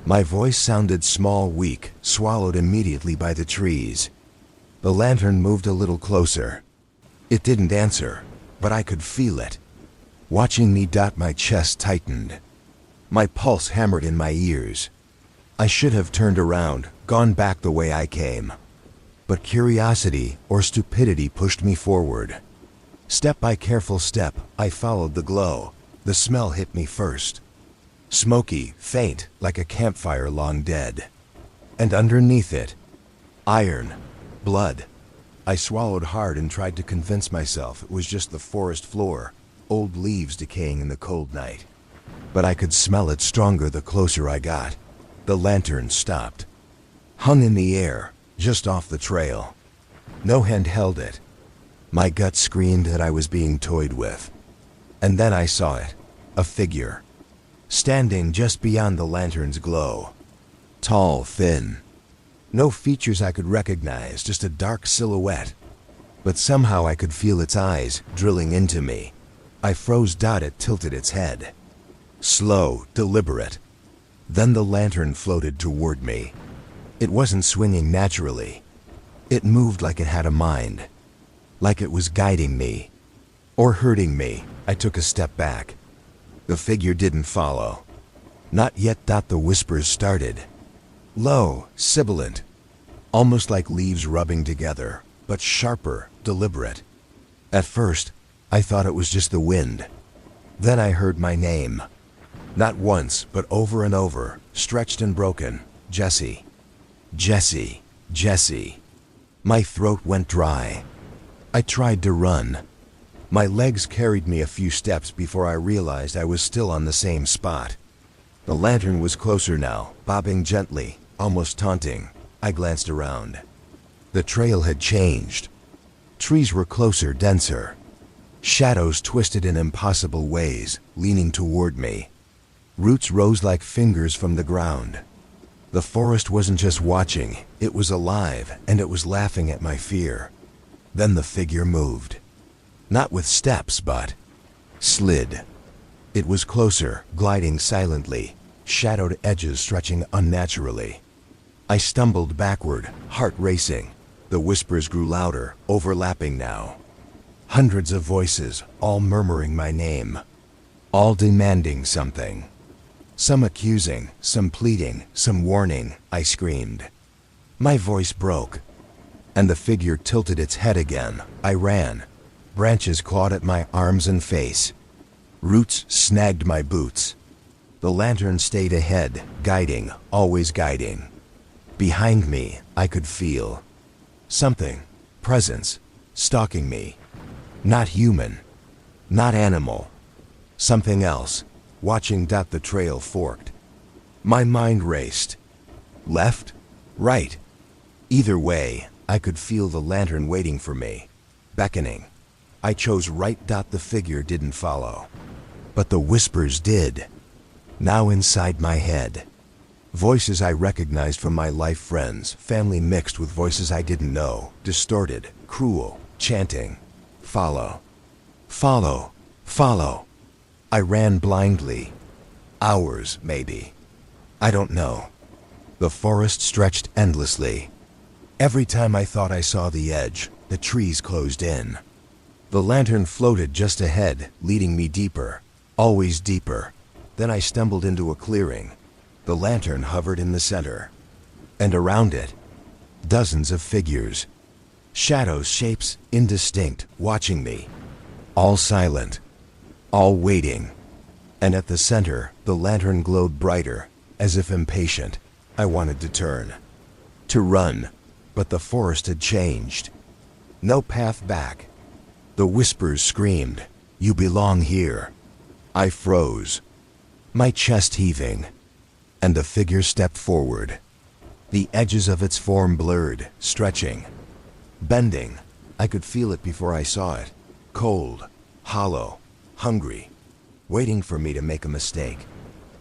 My voice sounded small, weak, swallowed immediately by the trees. The lantern moved a little closer. It didn't answer, but I could feel it. Watching me. My chest tightened. My pulse hammered in my ears. I should have turned around, gone back the way I came. But curiosity or stupidity pushed me forward. Step by careful step, I followed the glow. The smell hit me first. Smoky, faint, like a campfire long dead. And underneath it, iron, blood. I swallowed hard and tried to convince myself it was just the forest floor, old leaves decaying in the cold night. But I could smell it stronger the closer I got. The lantern stopped. Hung in the air, just off the trail. No hand held it. My gut screamed that I was being toyed with. And then I saw it, a figure, standing just beyond the lantern's glow. Tall, thin. No features I could recognize, just a dark silhouette. But somehow I could feel its eyes drilling into me. I froze. It tilted its head. Slow, deliberate. Then the lantern floated toward me. It wasn't swinging naturally. It moved like it had a mind. Like it was guiding me. Or hurting me. I took a step back. The figure didn't follow. Not yet. The whispers started. Low, sibilant. Almost like leaves rubbing together, but sharper, deliberate. At first, I thought it was just the wind. Then I heard my name. Not once, but over and over, stretched and broken. Jesse. Jesse. Jesse. My throat went dry. I tried to run. My legs carried me a few steps before I realized I was still on the same spot. The lantern was closer now, bobbing gently, almost taunting. I glanced around. The trail had changed. Trees were closer, denser. Shadows twisted in impossible ways, leaning toward me. Roots rose like fingers from the ground. The forest wasn't just watching, it was alive, and it was laughing at my fear. Then the figure moved. Not with steps, but slid. It was closer, gliding silently, shadowed edges stretching unnaturally. I stumbled backward, heart racing. The whispers grew louder, overlapping now. Hundreds of voices, all murmuring my name. All demanding something. Some accusing, some pleading, some warning, I screamed. My voice broke, and the figure tilted its head again. I ran. Branches clawed at my arms and face. Roots snagged my boots. The lantern stayed ahead, guiding, always guiding. Behind me, I could feel something, presence, stalking me. Not human, not animal. Something else, watching. The trail forked. My mind raced. Left? Right? Either way, I could feel the lantern waiting for me, beckoning. I chose right. The figure didn't follow. But the whispers did. Now inside my head. Voices I recognized from my life friends, family mixed with voices I didn't know, distorted, cruel, chanting. Follow. Follow. Follow. I ran blindly. Hours, maybe. I don't know. The forest stretched endlessly. Every time I thought I saw the edge, the trees closed in. The lantern floated just ahead, leading me deeper, always deeper. Then I stumbled into a clearing. The lantern hovered in the center. And around it, dozens of figures. Shadows, shapes, indistinct, watching me. All silent. All waiting. And at the center, the lantern glowed brighter, as if impatient. I wanted to turn. To run. But the forest had changed. No path back. The whispers screamed, "You belong here." I froze. My chest heaving. And the figure stepped forward. The edges of its form blurred, stretching. Bending. I could feel it before I saw it. Cold. Hollow. Hungry. Waiting for me to make a mistake.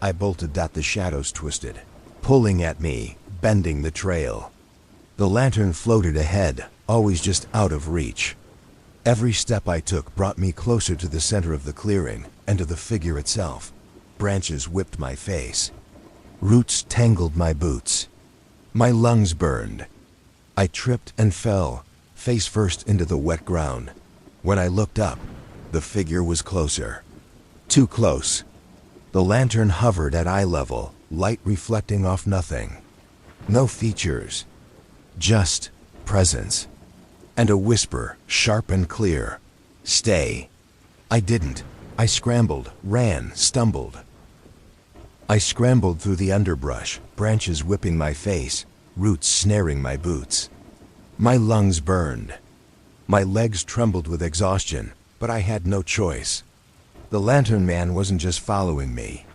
I bolted. The shadows twisted. Pulling at me, bending the trail. The lantern floated ahead, always just out of reach. Every step I took brought me closer to the center of the clearing, and to the figure itself. Branches whipped my face. Roots tangled my boots. My lungs burned. I tripped and fell, face first into the wet ground. When I looked up, the figure was closer. Too close. The lantern hovered at eye level, light reflecting off nothing. No features. Just presence. And a whisper, sharp and clear. Stay. I didn't. I scrambled, ran, stumbled. I scrambled through the underbrush, branches whipping my face, roots snaring my boots. My lungs burned. My legs trembled with exhaustion, but I had no choice. The lantern man wasn't just following me.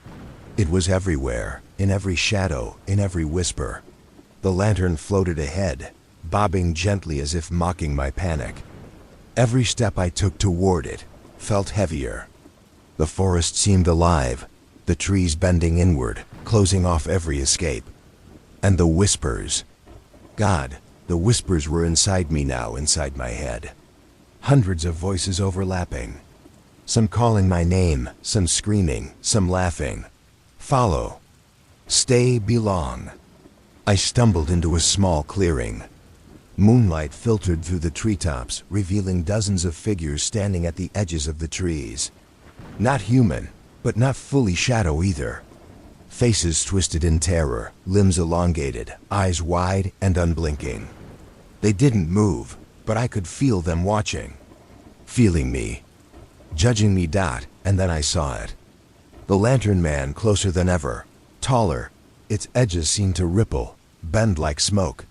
It was everywhere, in every shadow, in every whisper. The lantern floated ahead, bobbing gently as if mocking my panic. Every step I took toward it felt heavier. The forest seemed alive, the trees bending inward, closing off every escape. And the whispers. God, the whispers were inside me now, inside my head. Hundreds of voices overlapping. Some calling my name, some screaming, some laughing. Follow. Stay, belong. I stumbled into a small clearing. Moonlight filtered through the treetops, revealing dozens of figures standing at the edges of the trees. Not human, but not fully shadow either. Faces twisted in terror, limbs elongated, eyes wide and unblinking. They didn't move, but I could feel them watching. Feeling me. Judging me. And then I saw it. The lantern man closer than ever. Taller. Its edges seemed to ripple, bend like smoke.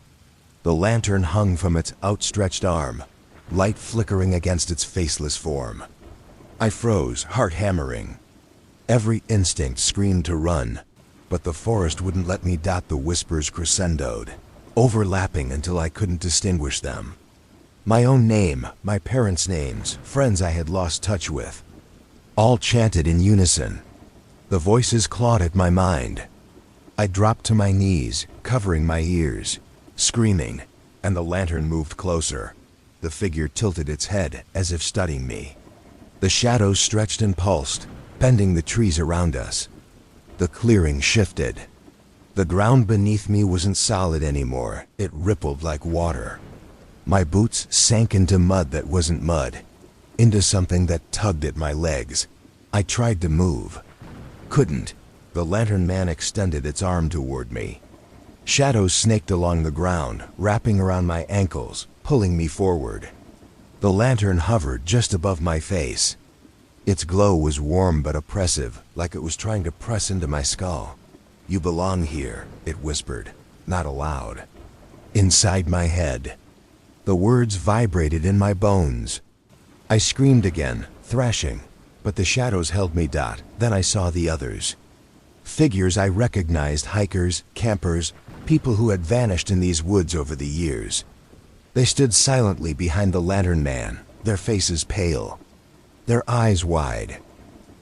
The lantern hung from its outstretched arm, light flickering against its faceless form. I froze, heart hammering. Every instinct screamed to run, but the forest wouldn't let me. The whispers crescendoed, overlapping until I couldn't distinguish them. My own name, my parents' names, friends I had lost touch with, all chanted in unison. The voices clawed at my mind. I dropped to my knees, covering my ears, screaming, and the lantern moved closer. The figure tilted its head as if studying me. The shadows stretched and pulsed, bending the trees around us. The clearing shifted. The ground beneath me wasn't solid anymore. It rippled like water. My boots sank into mud that wasn't mud, into something that tugged at my legs. I tried to move. Couldn't. The lantern man extended its arm toward me. Shadows snaked along the ground, wrapping around my ankles, pulling me forward. The lantern hovered just above my face. Its glow was warm but oppressive, like it was trying to press into my skull. "You belong here," it whispered, not aloud. Inside my head. The words vibrated in my bones. I screamed again, thrashing, but the shadows held me. Then I saw the others. Figures I recognized, hikers, campers, people who had vanished in these woods over the years. They stood silently behind the lantern man, their faces pale, their eyes wide,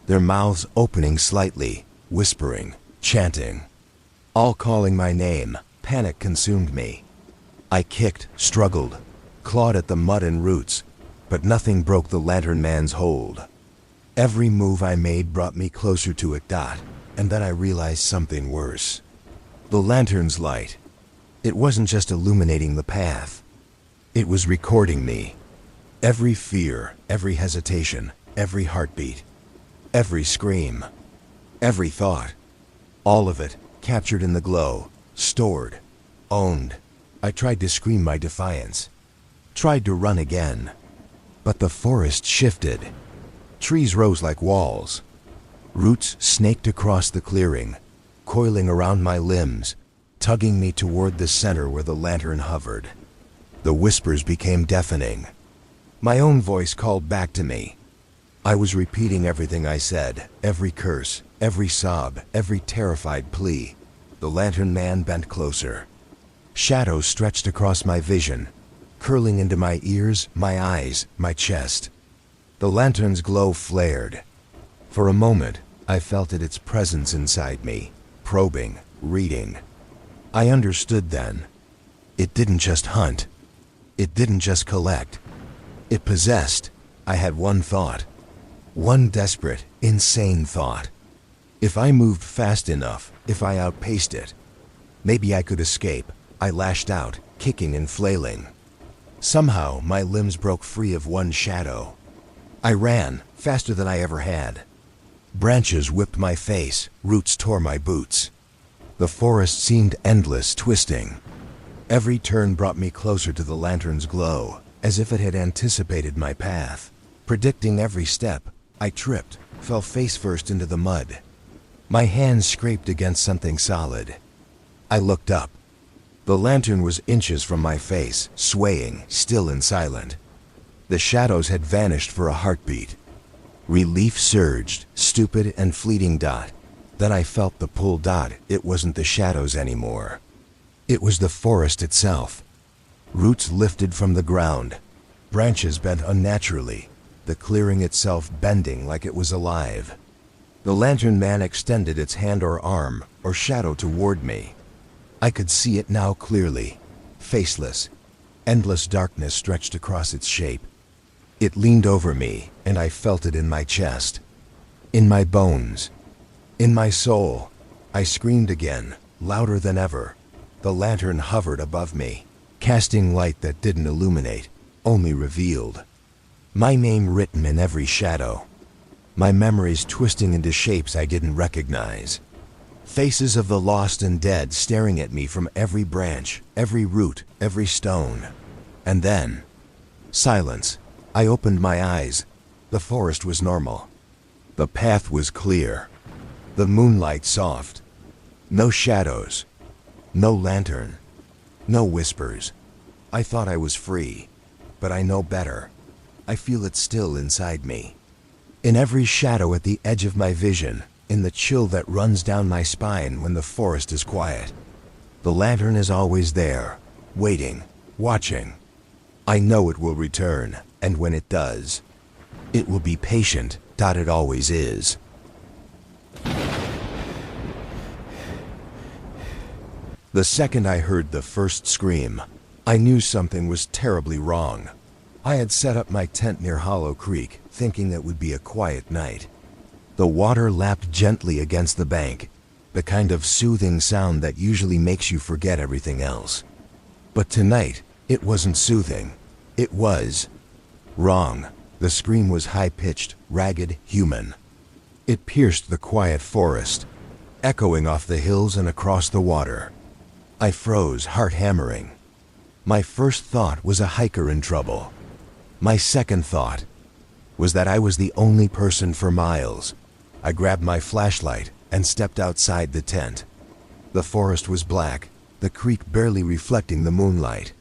their mouths opening slightly, whispering, chanting, all calling my name. Panic consumed me. I kicked, struggled, clawed at the mud and roots, but nothing broke the lantern man's hold. Every move I made brought me closer to it. And then I realized something worse. The lantern's light. It wasn't just illuminating the path. It was recording me. Every fear, every hesitation, every heartbeat, every scream, every thought. All of it, captured in the glow, stored, owned. I tried to scream my defiance. Tried to run again. But the forest shifted. Trees rose like walls. Roots snaked across the clearing, coiling around my limbs, tugging me toward the center where the lantern hovered. The whispers became deafening. My own voice called back to me. I was repeating everything I said, every curse, every sob, every terrified plea. The lantern man bent closer. Shadows stretched across my vision, curling into my ears, my eyes, my chest. The lantern's glow flared. For a moment, I felt its presence inside me, probing, reading. I understood then. It didn't just hunt. It didn't just collect. It possessed. I had one thought. One desperate, insane thought. If I moved fast enough, if I outpaced it, maybe I could escape. I lashed out, kicking and flailing. Somehow, my limbs broke free of one shadow. I ran, faster than I ever had. Branches whipped my face, roots tore my boots. The forest seemed endless, twisting. Every turn brought me closer to the lantern's glow, as if it had anticipated my path. Predicting every step, I tripped, fell face first into the mud. My hands scraped against something solid. I looked up. The lantern was inches from my face, swaying, still and silent. The shadows had vanished for a heartbeat. Relief surged, stupid and fleeting. Then I felt the pull. It wasn't the shadows anymore. It was the forest itself. Roots lifted from the ground. Branches bent unnaturally, the clearing itself bending like it was alive. The lantern man extended its hand or arm or shadow toward me. I could see it now clearly, faceless. Endless darkness stretched across its shape. It leaned over me, and I felt it in my chest, in my bones, in my soul. I screamed again, louder than ever. The lantern hovered above me, casting light that didn't illuminate, only revealed. My name written in every shadow. My memories twisting into shapes I didn't recognize. Faces of the lost and dead staring at me from every branch, every root, every stone. And then, silence. I opened my eyes. The forest was normal. The path was clear. The moonlight soft. No shadows. No lantern. No whispers. I thought I was free, but I know better. I feel it still inside me. In every shadow at the edge of my vision, in the chill that runs down my spine when the forest is quiet. The lantern is always there, waiting, watching. I know it will return, and when it does, it will be patient. It always is. The second I heard the first scream, I knew something was terribly wrong. I had set up my tent near Hollow Creek, thinking it would be a quiet night. The water lapped gently against the bank, the kind of soothing sound that usually makes you forget everything else. But tonight, it wasn't soothing. It was wrong. The scream was high-pitched, ragged, human. It pierced the quiet forest, echoing off the hills and across the water. I froze, heart hammering. My first thought was a hiker in trouble. My second thought was that I was the only person for miles. I grabbed my flashlight and stepped outside the tent. The forest was black, the creek barely reflecting the moonlight.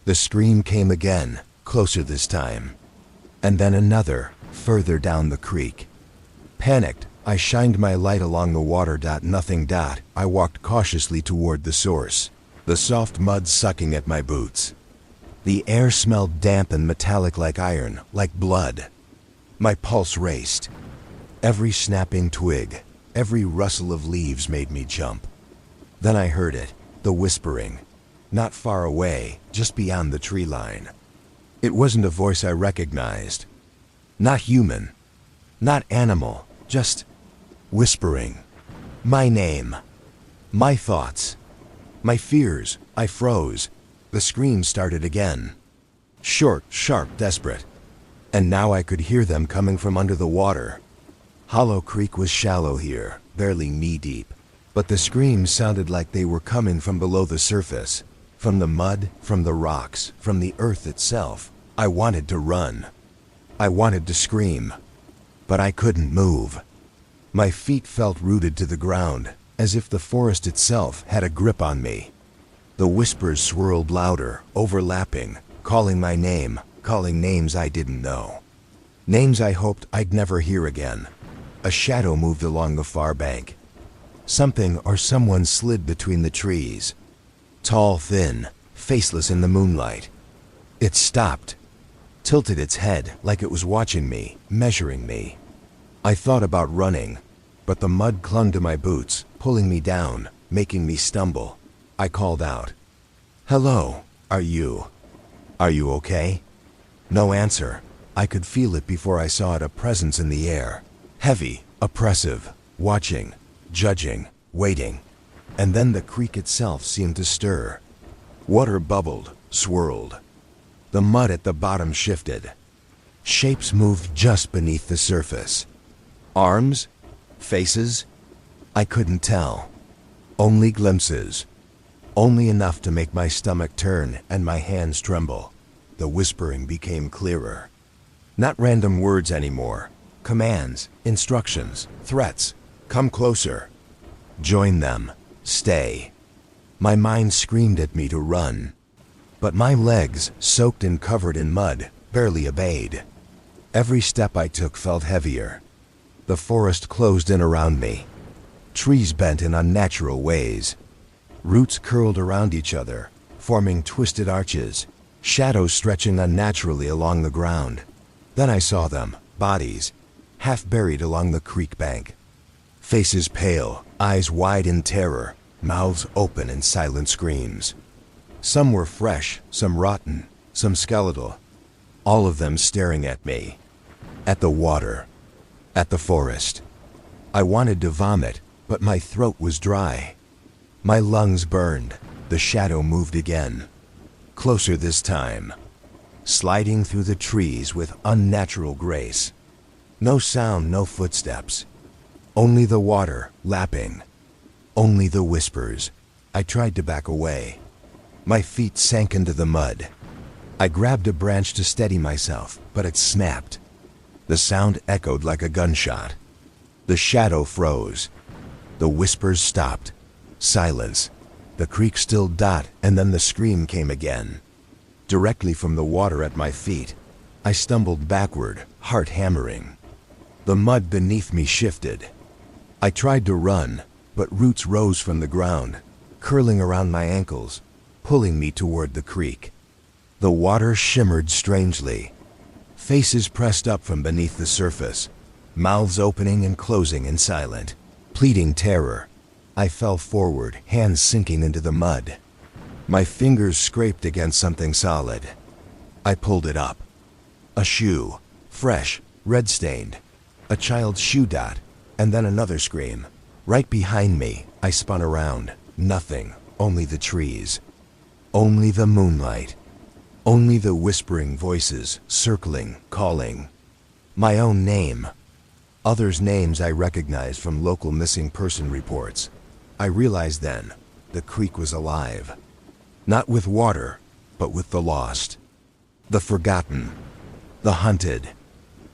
The scream came again, closer this time. And then another, further down the creek. Panicked, I shined my light along the water. Nothing. I walked cautiously toward the source, the soft mud sucking at my boots. The air smelled damp and metallic like iron, like blood. My pulse raced. Every snapping twig, every rustle of leaves made me jump. Then I heard it, the whispering. Not far away, just beyond the tree line. It wasn't a voice I recognized. Not human. Not animal. Just whispering. My name. My thoughts. My fears. I froze. The scream started again. Short, sharp, desperate. And now I could hear them coming from under the water. Hollow Creek was shallow here, barely knee-deep. But the screams sounded like they were coming from below the surface. From the mud, from the rocks, from the earth itself. I wanted to run. I wanted to scream. But I couldn't move. My feet felt rooted to the ground, as if the forest itself had a grip on me. The whispers swirled louder, overlapping, calling my name, calling names I didn't know. Names I hoped I'd never hear again. A shadow moved along the far bank. Something or someone slid between the trees. Tall, thin, faceless in the moonlight. It stopped, tilted its head like it was watching me, measuring me. I thought about running, but the mud clung to my boots, pulling me down, making me stumble. I called out, "Hello, are you okay?" No answer. I could feel it before I saw it, a presence in the air. Heavy, oppressive, watching, judging, waiting. And then the creek itself seemed to stir. Water bubbled, swirled. The mud at the bottom shifted. Shapes moved just beneath the surface. Arms? Faces? I couldn't tell. Only glimpses. Only enough to make my stomach turn and my hands tremble. The whispering became clearer. Not random words anymore. Commands, instructions, threats. Come closer. Join them. Stay. My mind screamed at me to run. But my legs, soaked and covered in mud, barely obeyed. Every step I took felt heavier. The forest closed in around me. Trees bent in unnatural ways. Roots curled around each other, forming twisted arches, shadows stretching unnaturally along the ground. Then I saw them, bodies, half buried along the creek bank. Faces pale, eyes wide in terror, mouths open in silent screams. Some were fresh, some rotten, some skeletal. All of them staring at me. At the water. At the forest. I wanted to vomit, but my throat was dry. My lungs burned. The shadow moved again. Closer this time. Sliding through the trees with unnatural grace. No sound, no footsteps. Only the water, lapping. Only the whispers. I tried to back away. My feet sank into the mud. I grabbed a branch to steady myself, but it snapped. The sound echoed like a gunshot. The shadow froze. The whispers stopped. Silence. The creek still, and then the scream came again. directly from the water at my feet. I stumbled backward, heart hammering. The mud beneath me shifted. I tried to run, but roots rose from the ground, curling around my ankles, pulling me toward the creek. The water shimmered strangely. Faces pressed up from beneath the surface, mouths opening and closing in silent, pleading terror. I fell forward, hands sinking into the mud. My fingers scraped against something solid. I pulled it up. A shoe, fresh, red-stained. A child's shoe dot, and then another scream. Right behind me, I spun around. Nothing, only the trees. Only the moonlight. Only the whispering voices, circling, calling. My own name. Others' names I recognized from local missing person reports. I realized then, the creek was alive. Not with water, but with the lost. The forgotten. The hunted.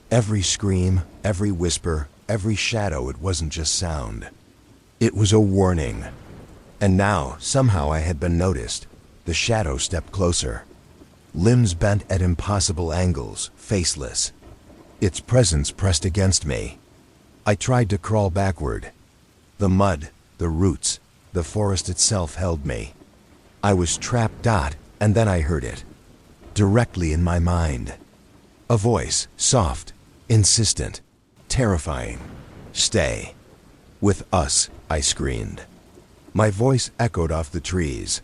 Every scream, every whisper, every shadow, it wasn't just sound. It was a warning. And now, somehow I had been noticed. The shadow stepped closer. Limbs bent at impossible angles, faceless. Its presence pressed against me. I tried to crawl backward. The mud, the roots, the forest itself held me. I was trapped. And then I heard it. Directly in my mind. A voice, soft, insistent, terrifying. Stay. With us, I screamed. My voice echoed off the trees.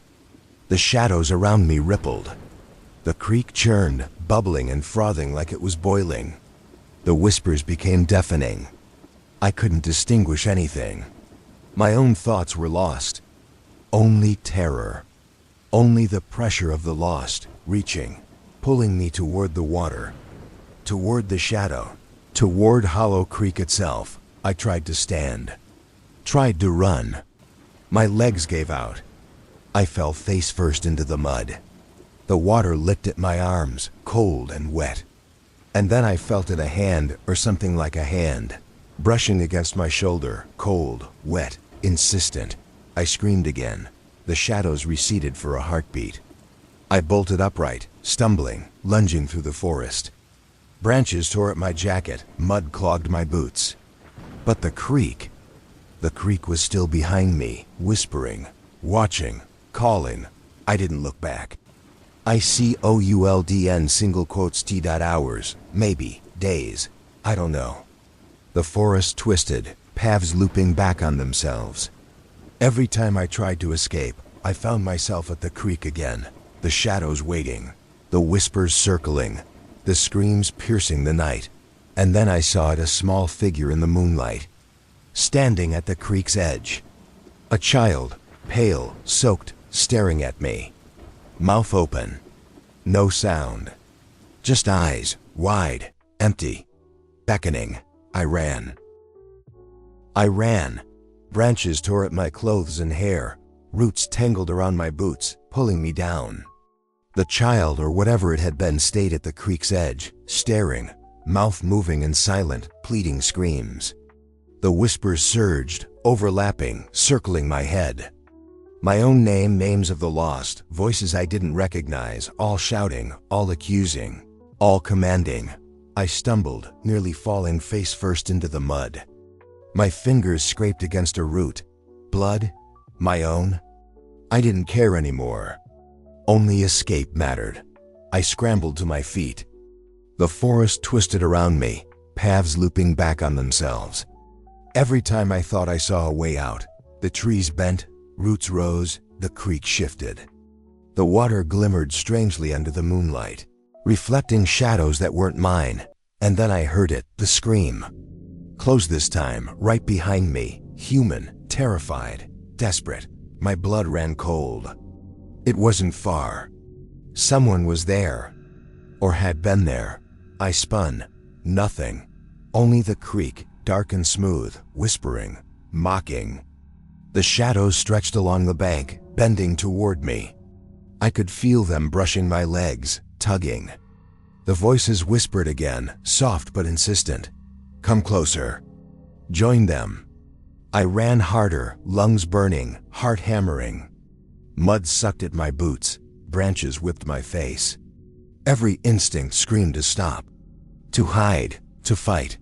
The shadows around me rippled. The creek churned, bubbling and frothing like it was boiling. The whispers became deafening. I couldn't distinguish anything. My own thoughts were lost. Only terror. Only the pressure of the lost, reaching, pulling me toward the water, toward the shadow, toward Hollow Creek itself. I tried to stand, tried to run. My legs gave out. I fell face first into the mud. The water licked at my arms, cold and wet. And then I felt it, a hand, or something like a hand, brushing against my shoulder, cold, wet, insistent. I screamed again. The shadows receded for a heartbeat. I bolted upright, stumbling, lunging through the forest. Branches tore at my jacket, mud clogged my boots. But the creek was still behind me, whispering, watching, calling. I didn't look back. ICOULDN single quotes T.hours, maybe, days, I don't know. The forest twisted, paths looping back on themselves. Every time I tried to escape, I found myself at the creek again, the shadows waiting, the whispers circling, the screams piercing the night. And then I saw it, a small figure in the moonlight, standing at the creek's edge. A child, pale, soaked, staring at me. Mouth open. No sound. Just eyes, wide, empty, beckoning. I ran. Branches tore at my clothes and hair. Roots tangled around my boots, pulling me down. The child, or whatever it had been, stayed at the creek's edge, staring, mouth moving in silent, pleading screams. The whispers surged, overlapping, circling my head. My own name, names of the lost, voices I didn't recognize, all shouting, all accusing, all commanding. I stumbled, nearly falling face first into the mud. My fingers scraped against a root. Blood? My own? I didn't care anymore. Only escape mattered. I scrambled to my feet. The forest twisted around me, paths looping back on themselves. Every time I thought I saw a way out, the trees bent, roots rose, the creek shifted. The water glimmered strangely under the moonlight, reflecting shadows that weren't mine. And then I heard it, the scream. Close this time, right behind me, human, terrified, desperate. My blood ran cold. It wasn't far. Someone was there, or had been there. I spun. Nothing. Only the creek, dark and smooth, whispering, mocking. The shadows stretched along the bank, bending toward me. I could feel them brushing my legs, tugging. The voices whispered again, soft but insistent. Come closer. Join them. I ran harder, lungs burning, heart hammering. Mud sucked at my boots, branches whipped my face. Every instinct screamed to stop, to hide, to fight.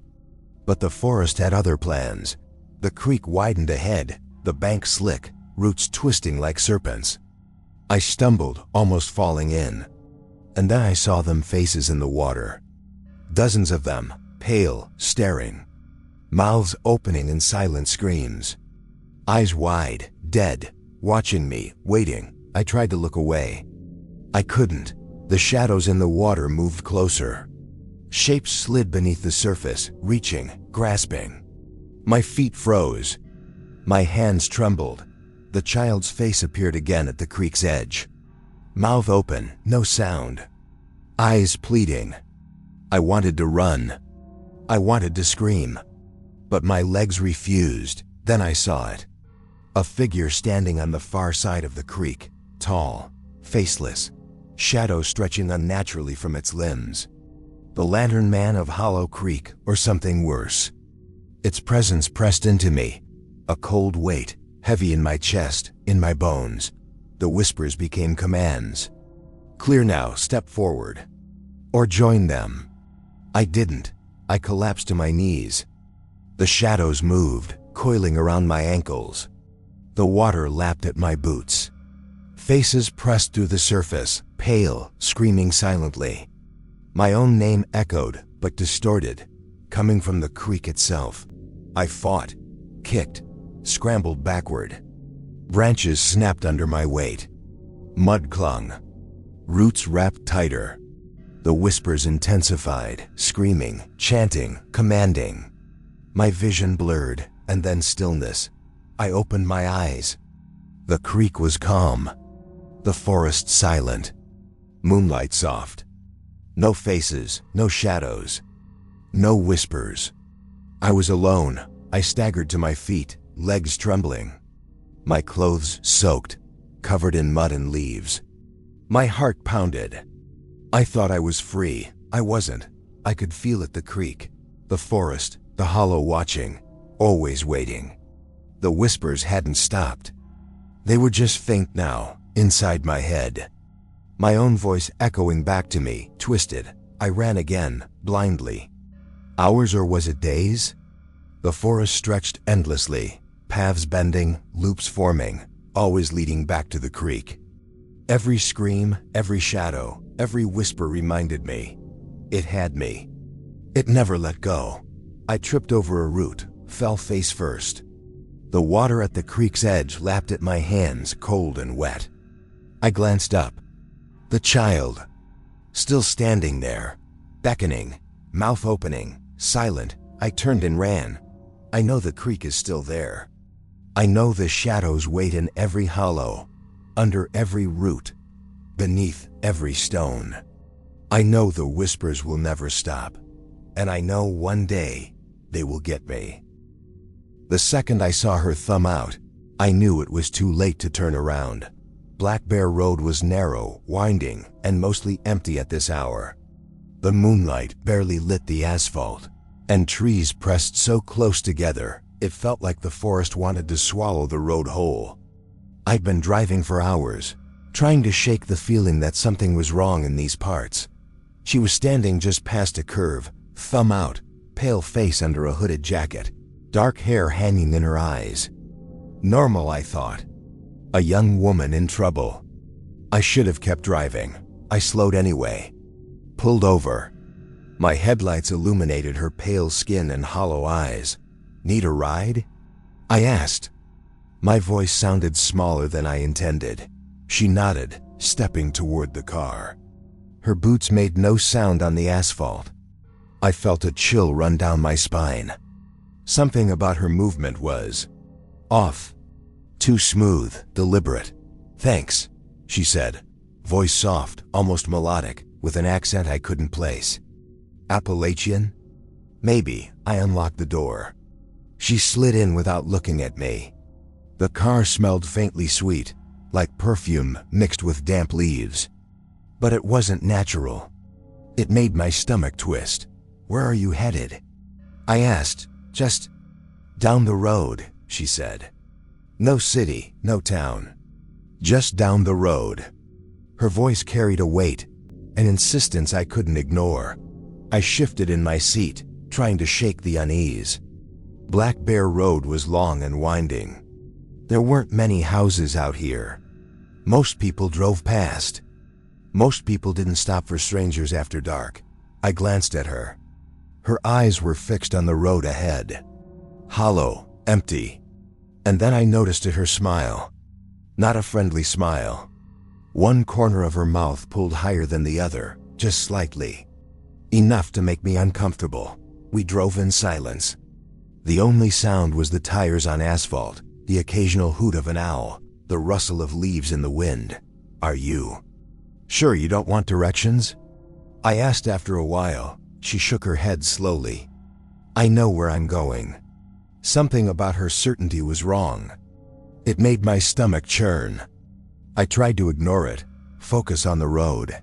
But the forest had other plans. The creek widened ahead, the bank slick, roots twisting like serpents. I stumbled, almost falling in. And then I saw them, faces in the water. Dozens of them, pale, staring. Mouths opening in silent screams. Eyes wide, dead, watching me, waiting. I tried to look away. I couldn't. The shadows in the water moved closer. Shapes slid beneath the surface, reaching, grasping. My feet froze. My hands trembled. The child's face appeared again at the creek's edge. Mouth open, no sound. Eyes pleading. I wanted to run. I wanted to scream. But my legs refused. Then I saw it. A figure standing on the far side of the creek, tall, faceless, shadows stretching unnaturally from its limbs. The lantern man of Hollow Creek, or something worse. Its presence pressed into me, a cold weight, heavy in my chest, in my bones. The whispers became commands. Clear now, step forward. Or join them. I didn't. I collapsed to my knees. The shadows moved, coiling around my ankles. The water lapped at my boots. Faces pressed through the surface, pale, screaming silently. My own name echoed, but distorted, coming from the creek itself. I fought, kicked, scrambled backward. Branches snapped under my weight. Mud clung. Roots wrapped tighter. The whispers intensified, screaming, chanting, commanding. My vision blurred, and then stillness. I opened my eyes. The creek was calm. The forest silent. Moonlight soft. No faces, no shadows. No whispers. I was alone. I staggered to my feet, legs trembling. My clothes soaked, covered in mud and leaves. My heart pounded. I thought I was free. I wasn't. I could feel it, the creek, the forest, the hollow watching, always waiting. The whispers hadn't stopped. They were just faint now, inside my head. My own voice echoing back to me, twisted. I ran again, blindly. Hours, or was it days? The forest stretched endlessly, paths bending, loops forming, always leading back to the creek. Every scream, every shadow, every whisper reminded me. It had me. It never let go. I tripped over a root, fell face first. The water at the creek's edge lapped at my hands, cold and wet. I glanced up. The child, still standing there, beckoning, mouth opening, silent. I turned and ran. I know the creek is still there. I know the shadows wait in every hollow, under every root, beneath every stone. I know the whispers will never stop, and I know one day they will get me. The second I saw her thumb out, I knew it was too late to turn around. Black Bear Road was narrow, winding, and mostly empty at this hour. The moonlight barely lit the asphalt, and trees pressed so close together, it felt like the forest wanted to swallow the road whole. I'd been driving for hours, trying to shake the feeling that something was wrong in these parts. She was standing just past a curve, thumb out, pale face under a hooded jacket, dark hair hanging in her eyes. Normal, I thought. A young woman in trouble. I should have kept driving. I slowed anyway. Pulled over. My headlights illuminated her pale skin and hollow eyes. Need a ride? I asked. My voice sounded smaller than I intended. She nodded, stepping toward the car. Her boots made no sound on the asphalt. I felt a chill run down my spine. Something about her movement was off. Too smooth, deliberate. Thanks, she said, voice soft, almost melodic, with an accent I couldn't place. Appalachian? Maybe. I unlocked the door. She slid in without looking at me. The car smelled faintly sweet, like perfume mixed with damp leaves. But it wasn't natural. It made my stomach twist. Where are you headed? I asked. Just down the road, she said. No city, no town. Just down the road. Her voice carried a weight, an insistence I couldn't ignore. I shifted in my seat, trying to shake the unease. Black Bear Road was long and winding. There weren't many houses out here. Most people drove past. Most people didn't stop for strangers after dark. I glanced at her. Her eyes were fixed on the road ahead. Hollow, empty. And then I noticed her smile. Not a friendly smile. One corner of her mouth pulled higher than the other, just slightly. Enough to make me uncomfortable. We drove in silence. The only sound was the tires on asphalt, the occasional hoot of an owl, the rustle of leaves in the wind. Are you sure you don't want directions? I asked after a while. She shook her head slowly. I know where I'm going. Something about her certainty was wrong. It made my stomach churn. I tried to ignore it, focus on the road.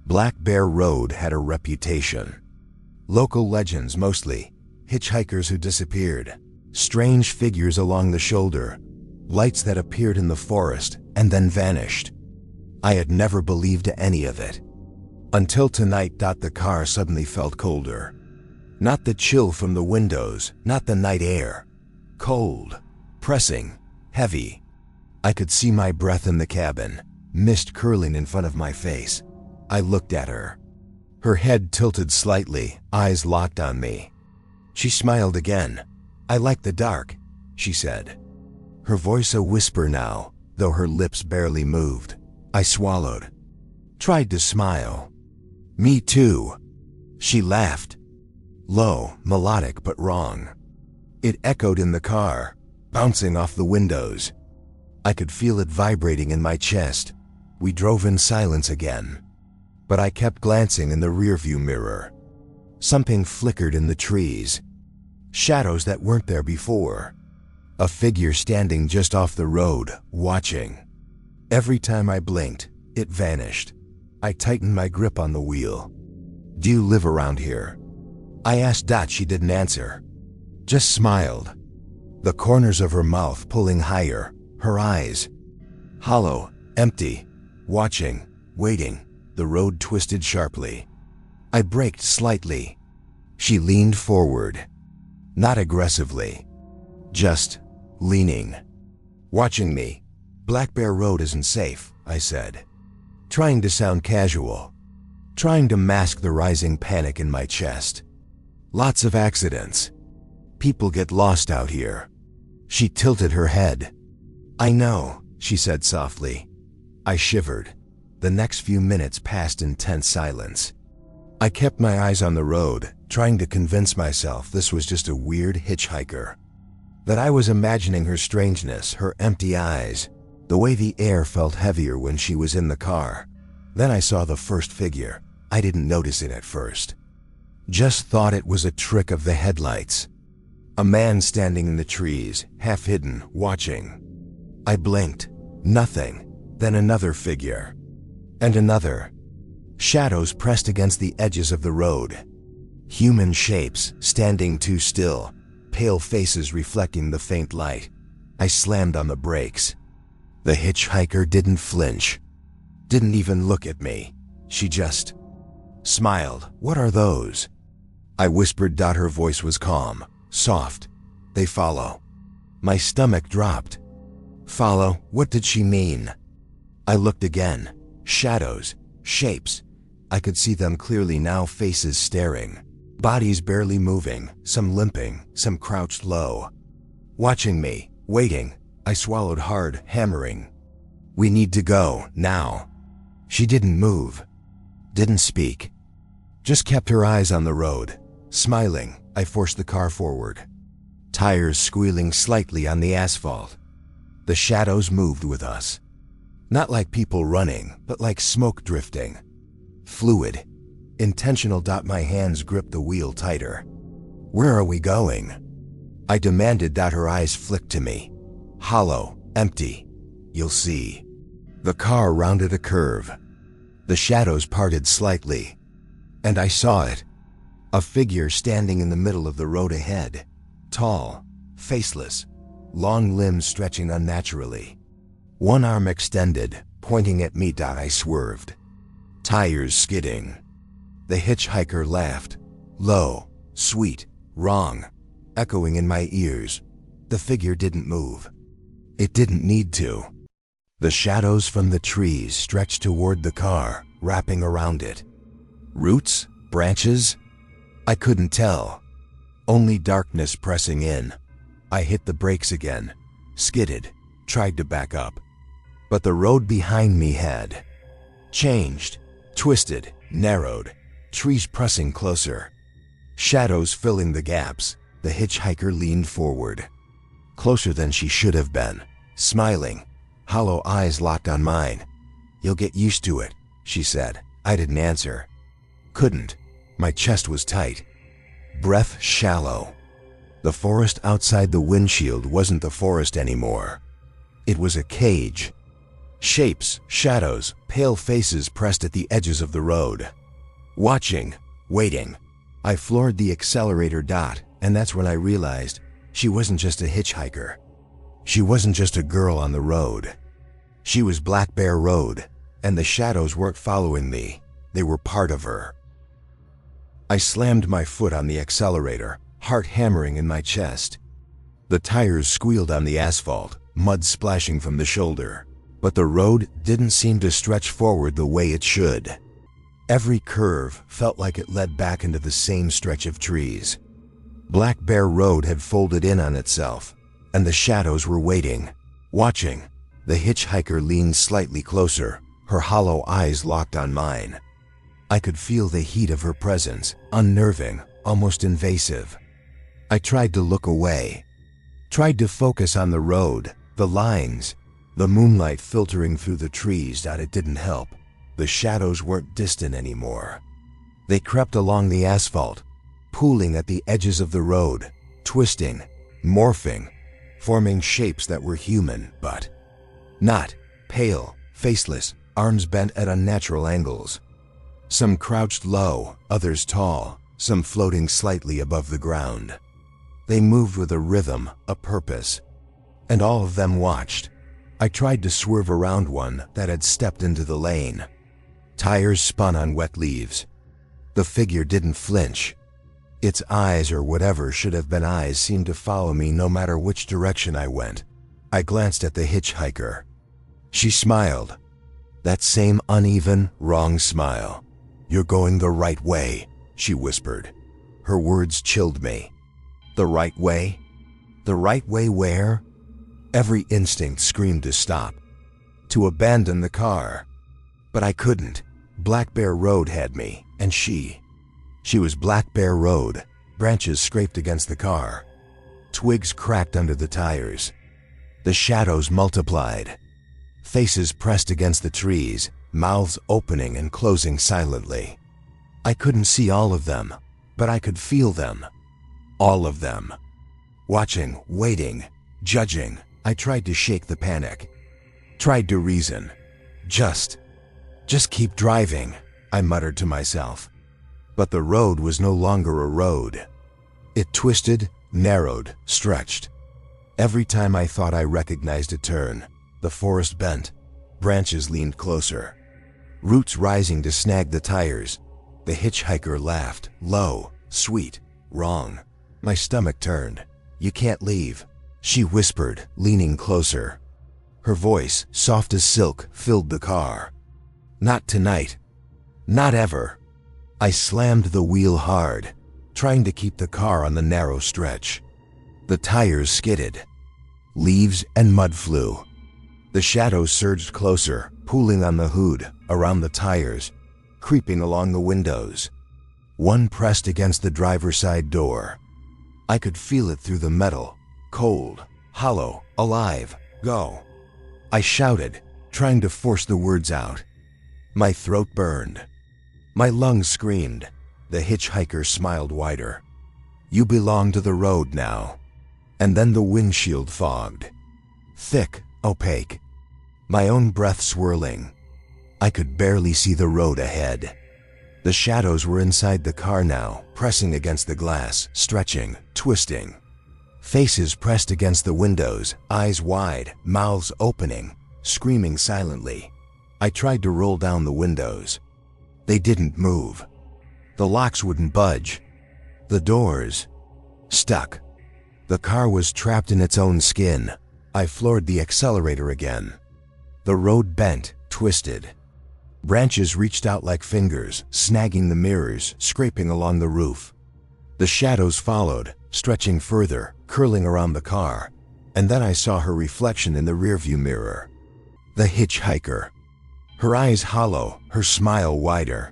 Black Bear Road had a reputation. Local legends mostly, hitchhikers who disappeared, strange figures along the shoulder, lights that appeared in the forest and then vanished. I had never believed any of it. Until tonight. The car suddenly felt colder. Not the chill from the windows, not the night air. Cold, pressing, heavy. I could see my breath in the cabin, mist curling in front of my face. I looked at her. Her head tilted slightly, eyes locked on me. She smiled again. I like the dark, she said. Her voice a whisper now, though her lips barely moved. I swallowed. Tried to smile. Me too. She laughed. Low, melodic but wrong. It echoed in the car, bouncing off the windows. I could feel it vibrating in my chest. We drove in silence again. But I kept glancing in the rearview mirror. Something flickered in the trees. Shadows that weren't there before. A figure standing just off the road, watching. Every time I blinked, it vanished. I tightened my grip on the wheel. Do you live around here? I asked. She didn't answer. Just smiled. The corners of her mouth pulling higher, her eyes hollow, empty, watching, waiting. The road twisted sharply. I braked slightly. She leaned forward. Not aggressively. Just leaning. Watching me. Black Bear Road isn't safe, I said. Trying to sound casual. Trying to mask the rising panic in my chest. Lots of accidents. People get lost out here. She tilted her head. I know, she said softly. I shivered. The next few minutes passed in tense silence. I kept my eyes on the road, trying to convince myself this was just a weird hitchhiker. That I was imagining her strangeness, her empty eyes, the way the air felt heavier when she was in the car. Then I saw the first figure. I didn't notice it at first. Just thought it was a trick of the headlights. A man standing in the trees, half hidden, watching. I blinked. Nothing. Then another figure. And another. Shadows pressed against the edges of the road. Human shapes, standing too still, pale faces reflecting the faint light. I slammed on the brakes. The hitchhiker didn't flinch. Didn't even look at me. She just smiled. What are those? I whispered. Her voice was calm, soft. They follow. My stomach dropped. Follow? What did she mean? I looked again. Shadows, shapes. I could see them clearly now, faces staring. Bodies barely moving, some limping, some crouched low. Watching me, waiting. I swallowed hard, hammering. We need to go, now. She didn't move. Didn't speak. Just kept her eyes on the road. Smiling, I forced the car forward. Tires squealing slightly on the asphalt. The shadows moved with us. Not like people running, but like smoke drifting. Fluid. Intentional. My hands gripped the wheel tighter. Where are we going? I demanded. Her eyes flicked to me. Hollow, empty. You'll see. The car rounded a curve. The shadows parted slightly. And I saw it. A figure standing in the middle of the road ahead. Tall, faceless, long limbs stretching unnaturally. One arm extended, pointing at me. I swerved. Tires skidding. The hitchhiker laughed. Low, sweet, wrong, echoing in my ears. The figure didn't move. It didn't need to. The shadows from the trees stretched toward the car, wrapping around it. Roots? Branches? I couldn't tell. Only darkness pressing in. I hit the brakes again, skidded, tried to back up. But the road behind me had changed, twisted, narrowed, trees pressing closer. Shadows filling the gaps. The hitchhiker leaned forward. Closer than she should have been, smiling, hollow eyes locked on mine. "You'll get used to it," she said. I didn't answer. Couldn't. My chest was tight. Breath shallow. The forest outside the windshield wasn't the forest anymore. It was a cage. Shapes, shadows, pale faces pressed at the edges of the road. Watching, waiting. I floored the accelerator dot, and that's when I realized she wasn't just a hitchhiker. She wasn't just a girl on the road. She was Black Bear Road, and the shadows weren't following me. They were part of her. I slammed my foot on the accelerator, heart hammering in my chest. The tires squealed on the asphalt, mud splashing from the shoulder. But the road didn't seem to stretch forward the way it should. Every curve felt like it led back into the same stretch of trees. Black Bear Road had folded in on itself, and the shadows were waiting, watching. The hitchhiker leaned slightly closer, her hollow eyes locked on mine. I could feel the heat of her presence, unnerving, almost invasive. I tried to look away, tried to focus on the road, the lines, the moonlight filtering through the trees. It didn't help. The shadows weren't distant anymore. They crept along the asphalt, pooling at the edges of the road, twisting, morphing, forming shapes that were human, but not. Pale, faceless, arms bent at unnatural angles. Some crouched low, others tall, some floating slightly above the ground. They moved with a rhythm, a purpose, and all of them watched. I tried to swerve around one that had stepped into the lane. Tires spun on wet leaves. The figure didn't flinch. Its eyes, or whatever should have been eyes, seemed to follow me no matter which direction I went. I glanced at the hitchhiker. She smiled. That same uneven, wrong smile. "You're going the right way," she whispered. Her words chilled me. The right way? The right way where? Every instinct screamed to stop, to abandon the car. But I couldn't. Black Bear Road had me, and she was Black Bear Road. Branches scraped against the car. Twigs cracked under the tires. The shadows multiplied. Faces pressed against the trees, mouths opening and closing silently. I couldn't see all of them, but I could feel them. All of them. Watching, waiting, judging. I tried to shake the panic. Tried to reason. Just keep driving, I muttered to myself. But the road was no longer a road. It twisted, narrowed, stretched. Every time I thought I recognized a turn, the forest bent. Branches leaned closer. Roots rising to snag the tires. The hitchhiker laughed, low, sweet, wrong. My stomach turned. "You can't leave," she whispered, leaning closer. Her voice, soft as silk, filled the car. "Not tonight. Not ever." I slammed the wheel hard, trying to keep the car on the narrow stretch. The tires skidded. Leaves and mud flew. The shadows surged closer, pooling on the hood, around the tires, creeping along the windows. One pressed against the driver's side door. I could feel it through the metal, cold, hollow, alive. "Go!" I shouted, trying to force the words out. My throat burned. My lungs screamed. The hitchhiker smiled wider. "You belong to the road now." And then the windshield fogged. Thick, opaque. My own breath swirling. I could barely see the road ahead. The shadows were inside the car now, pressing against the glass, stretching, twisting. Faces pressed against the windows, eyes wide, mouths opening, screaming silently. I tried to roll down the windows. They didn't move. The locks wouldn't budge. The doors stuck. The car was trapped in its own skin. I floored the accelerator again. The road bent, twisted. Branches reached out like fingers, snagging the mirrors, scraping along the roof. The shadows followed, stretching further, curling around the car, and then I saw her reflection in the rearview mirror. The hitchhiker. Her eyes hollow, her smile wider.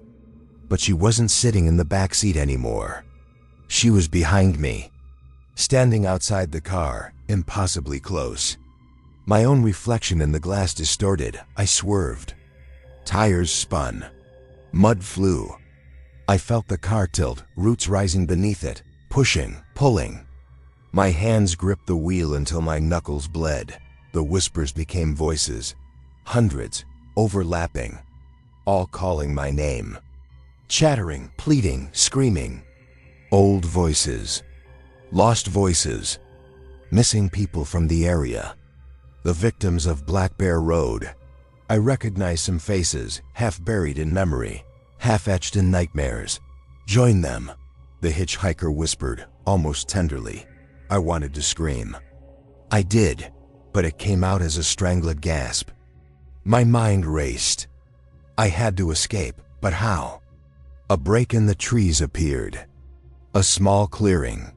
But she wasn't sitting in the back seat anymore. She was behind me, standing outside the car, impossibly close. My own reflection in the glass distorted. I swerved. Tires spun. Mud flew. I felt the car tilt, roots rising beneath it, pushing, pulling. My hands gripped the wheel until my knuckles bled. The whispers became voices. Hundreds, overlapping, all calling my name. Chattering, pleading, screaming. Old voices. Lost voices. Missing people from the area. The victims of Black Bear Road. I recognized some faces, half buried in memory, half etched in nightmares. Join them, the hitchhiker whispered, almost tenderly. I wanted to scream. I did, but it came out as a strangled gasp. My mind raced. I had to escape, but how? A break in the trees appeared. A small clearing.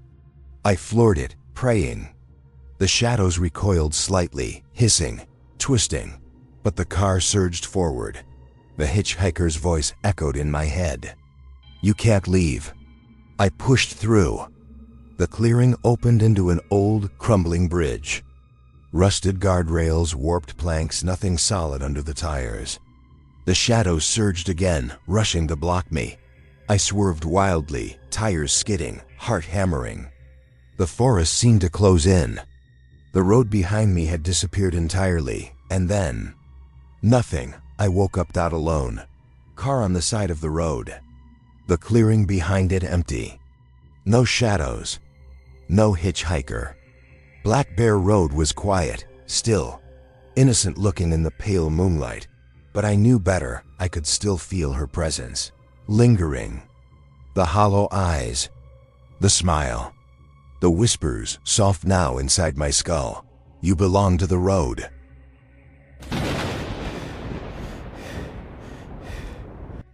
I floored it, praying. The shadows recoiled slightly, hissing, twisting, but the car surged forward. The hitchhiker's voice echoed in my head. You can't leave. I pushed through. The clearing opened into an old, crumbling bridge. Rusted guardrails, warped planks, nothing solid under the tires. The shadows surged again, rushing to block me. I swerved wildly, tires skidding, heart hammering. The forest seemed to close in. The road behind me had disappeared entirely, and then nothing. I woke up out alone. Car on the side of the road. The clearing behind it empty. No shadows. No hitchhiker. Black Bear Road was quiet, still, innocent looking in the pale moonlight. But I knew better. I could still feel her presence. Lingering. The hollow eyes. The smile. The whispers, soft now inside my skull. You belong to the road.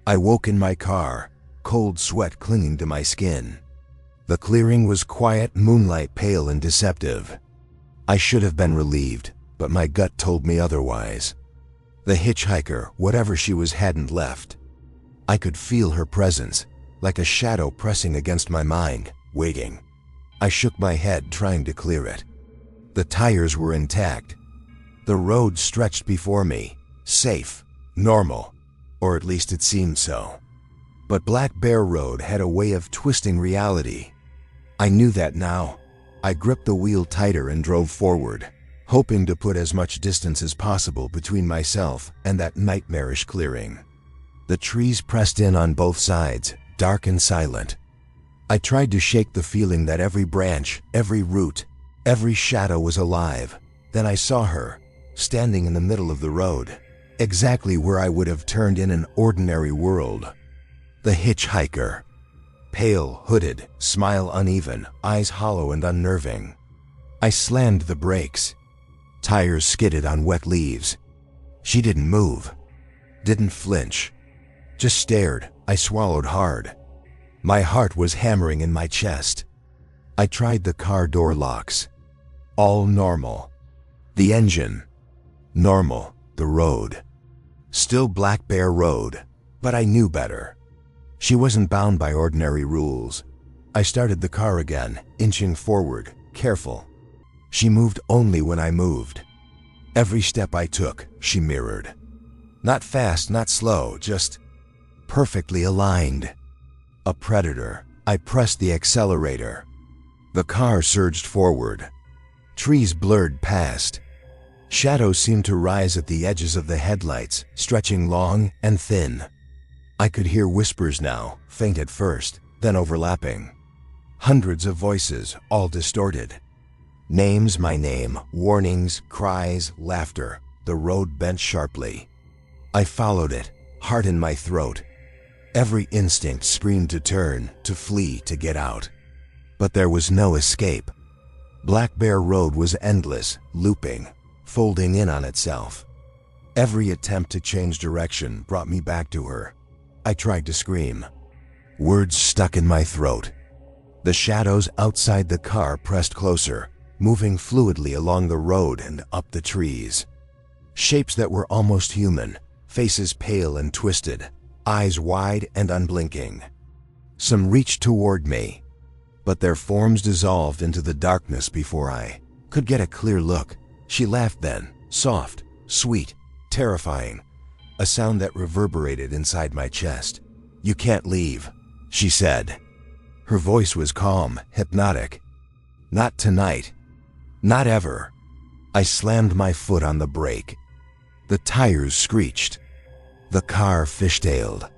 I woke in my car, cold sweat clinging to my skin. The clearing was quiet, moonlight pale and deceptive. I should have been relieved, but my gut told me otherwise. The hitchhiker, whatever she was, hadn't left. I could feel her presence, like a shadow pressing against my mind, waiting. I shook my head, trying to clear it. The tires were intact. The road stretched before me, safe, normal, or at least it seemed so. But Black Bear Road had a way of twisting reality. I knew that now. I gripped the wheel tighter and drove forward, hoping to put as much distance as possible between myself and that nightmarish clearing. The trees pressed in on both sides, dark and silent. I tried to shake the feeling that every branch, every root, every shadow was alive. Then I saw her, standing in the middle of the road, exactly where I would have turned in an ordinary world. The hitchhiker. Pale, hooded, smile uneven, eyes hollow and unnerving. I slammed the brakes. Tires skidded on wet leaves. She didn't move. Didn't flinch. Just stared. I swallowed hard. My heart was hammering in my chest. I tried the car door locks. All normal. The engine. Normal. The road. Still Black Bear Road. But I knew better. She wasn't bound by ordinary rules. I started the car again, inching forward, careful. She moved only when I moved. Every step I took, she mirrored. Not fast, not slow, just perfectly aligned. A predator. I pressed the accelerator. The car surged forward. Trees blurred past. Shadows seemed to rise at the edges of the headlights, stretching long and thin. I could hear whispers now, faint at first, then overlapping. Hundreds of voices, all distorted. Names, my name, warnings, cries, laughter. The road bent sharply. I followed it, heart in my throat. Every instinct screamed to turn, to flee, to get out. But there was no escape. Black Bear Road was endless, looping, folding in on itself. Every attempt to change direction brought me back to her. I tried to scream. Words stuck in my throat. The shadows outside the car pressed closer, moving fluidly along the road and up the trees. Shapes that were almost human, faces pale and twisted, eyes wide and unblinking. Some reached toward me, but their forms dissolved into the darkness before I could get a clear look. She laughed then, soft, sweet, terrifying, a sound that reverberated inside my chest. "You can't leave," she said. Her voice was calm, hypnotic. "Not tonight. Not ever." I slammed my foot on the brake. The tires screeched. The car fishtailed.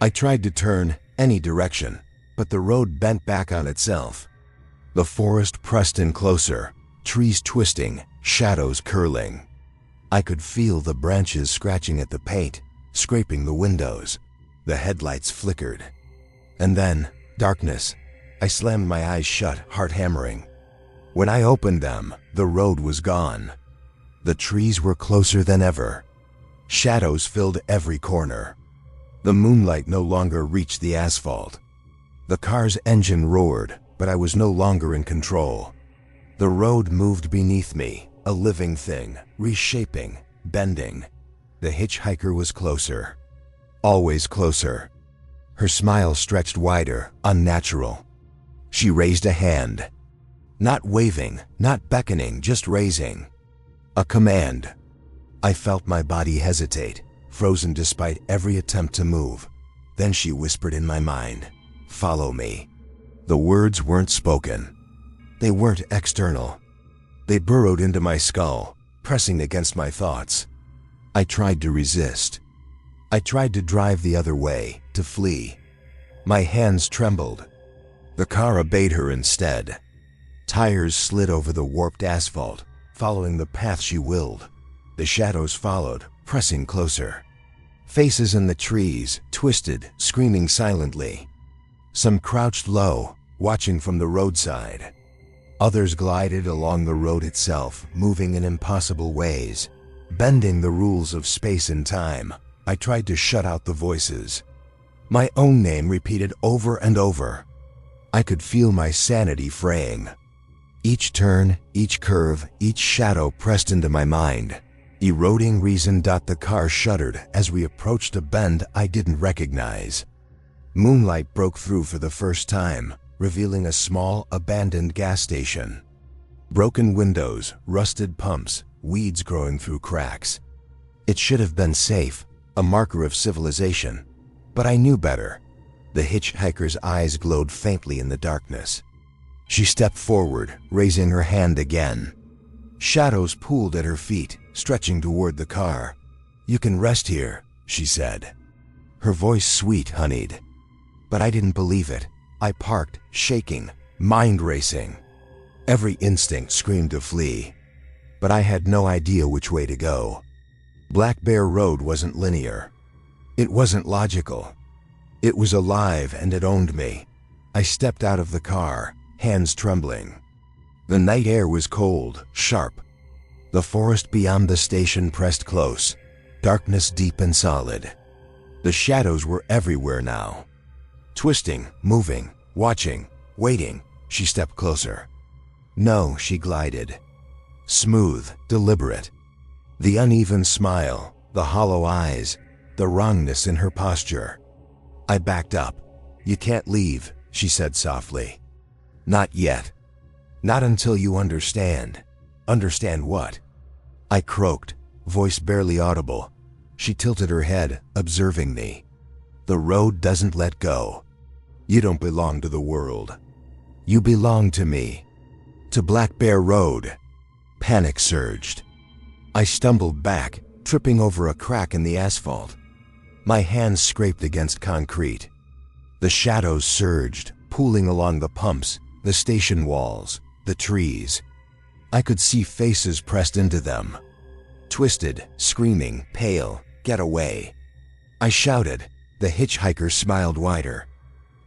I tried to turn any direction, but the road bent back on itself. The forest pressed in closer, trees twisting, shadows curling. I could feel the branches scratching at the paint, scraping the windows. The headlights flickered. And then, darkness. I slammed my eyes shut, heart hammering. When I opened them, the road was gone. The trees were closer than ever. Shadows filled every corner. The moonlight no longer reached the asphalt. The car's engine roared, but I was no longer in control. The road moved beneath me, a living thing, reshaping, bending. The hitchhiker was closer. Always closer. Her smile stretched wider, unnatural. She raised a hand. Not waving, not beckoning, just raising. A command. I felt my body hesitate, frozen despite every attempt to move. Then she whispered in my mind, "Follow me." The words weren't spoken. They weren't external. They burrowed into my skull, pressing against my thoughts. I tried to resist. I tried to drive the other way, to flee. My hands trembled. The car obeyed her instead. Tires slid over the warped asphalt, following the path she willed. The shadows followed, pressing closer. Faces in the trees, twisted, screaming silently. Some crouched low, watching from the roadside. Others glided along the road itself, moving in impossible ways, bending the rules of space and time. I tried to shut out the voices. My own name repeated over and over. I could feel my sanity fraying. Each turn, each curve, each shadow pressed into my mind. Eroding reason. The car shuddered as we approached a bend I didn't recognize. Moonlight broke through for the first time, revealing a small, abandoned gas station. Broken windows, rusted pumps, weeds growing through cracks. It should have been safe, a marker of civilization. But I knew better. The hitchhiker's eyes glowed faintly in the darkness. She stepped forward, raising her hand again. Shadows pooled at her feet, stretching toward the car. "You can rest here," she said. Her voice sweet, honeyed. But I didn't believe it. I parked, shaking, mind racing. Every instinct screamed to flee. But I had no idea which way to go. Black Bear Road wasn't linear. It wasn't logical. It was alive and it owned me. I stepped out of the car, hands trembling. The night air was cold, sharp. The forest beyond the station pressed close, darkness deep and solid. The shadows were everywhere now. Twisting, moving, watching, waiting. She stepped closer. "No," she glided. Smooth, deliberate. The uneven smile, the hollow eyes, the wrongness in her posture. I backed up. "You can't leave," she said softly. "Not yet. Not until you understand." "Understand what?" I croaked, voice barely audible. She tilted her head, observing me. "The road doesn't let go. You don't belong to the world. You belong to me. To Black Bear Road." Panic surged. I stumbled back, tripping over a crack in the asphalt. My hands scraped against concrete. The shadows surged, pooling along the pumps, the station walls, the trees. I could see faces pressed into them. Twisted, screaming, pale, "Get away." I shouted, The hitchhiker smiled wider.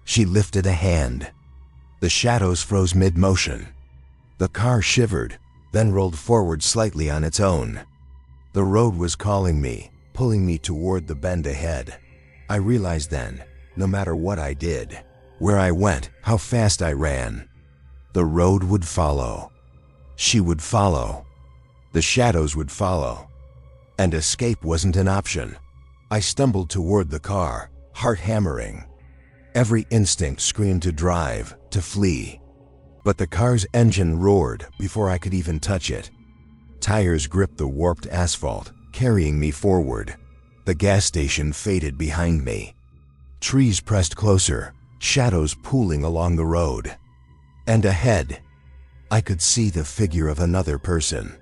She lifted a hand. The shadows froze mid-motion. The car shivered, then rolled forward slightly on its own. The road was calling me, pulling me toward the bend ahead. I realized then, no matter what I did, where I went, how fast I ran, the road would follow. She would follow. The shadows would follow. And escape wasn't an option. I stumbled toward the car, heart hammering. Every instinct screamed to drive, to flee. But the car's engine roared before I could even touch it. Tires gripped the warped asphalt, carrying me forward. The gas station faded behind me. Trees pressed closer, shadows pooling along the road. And ahead, I could see the figure of another person.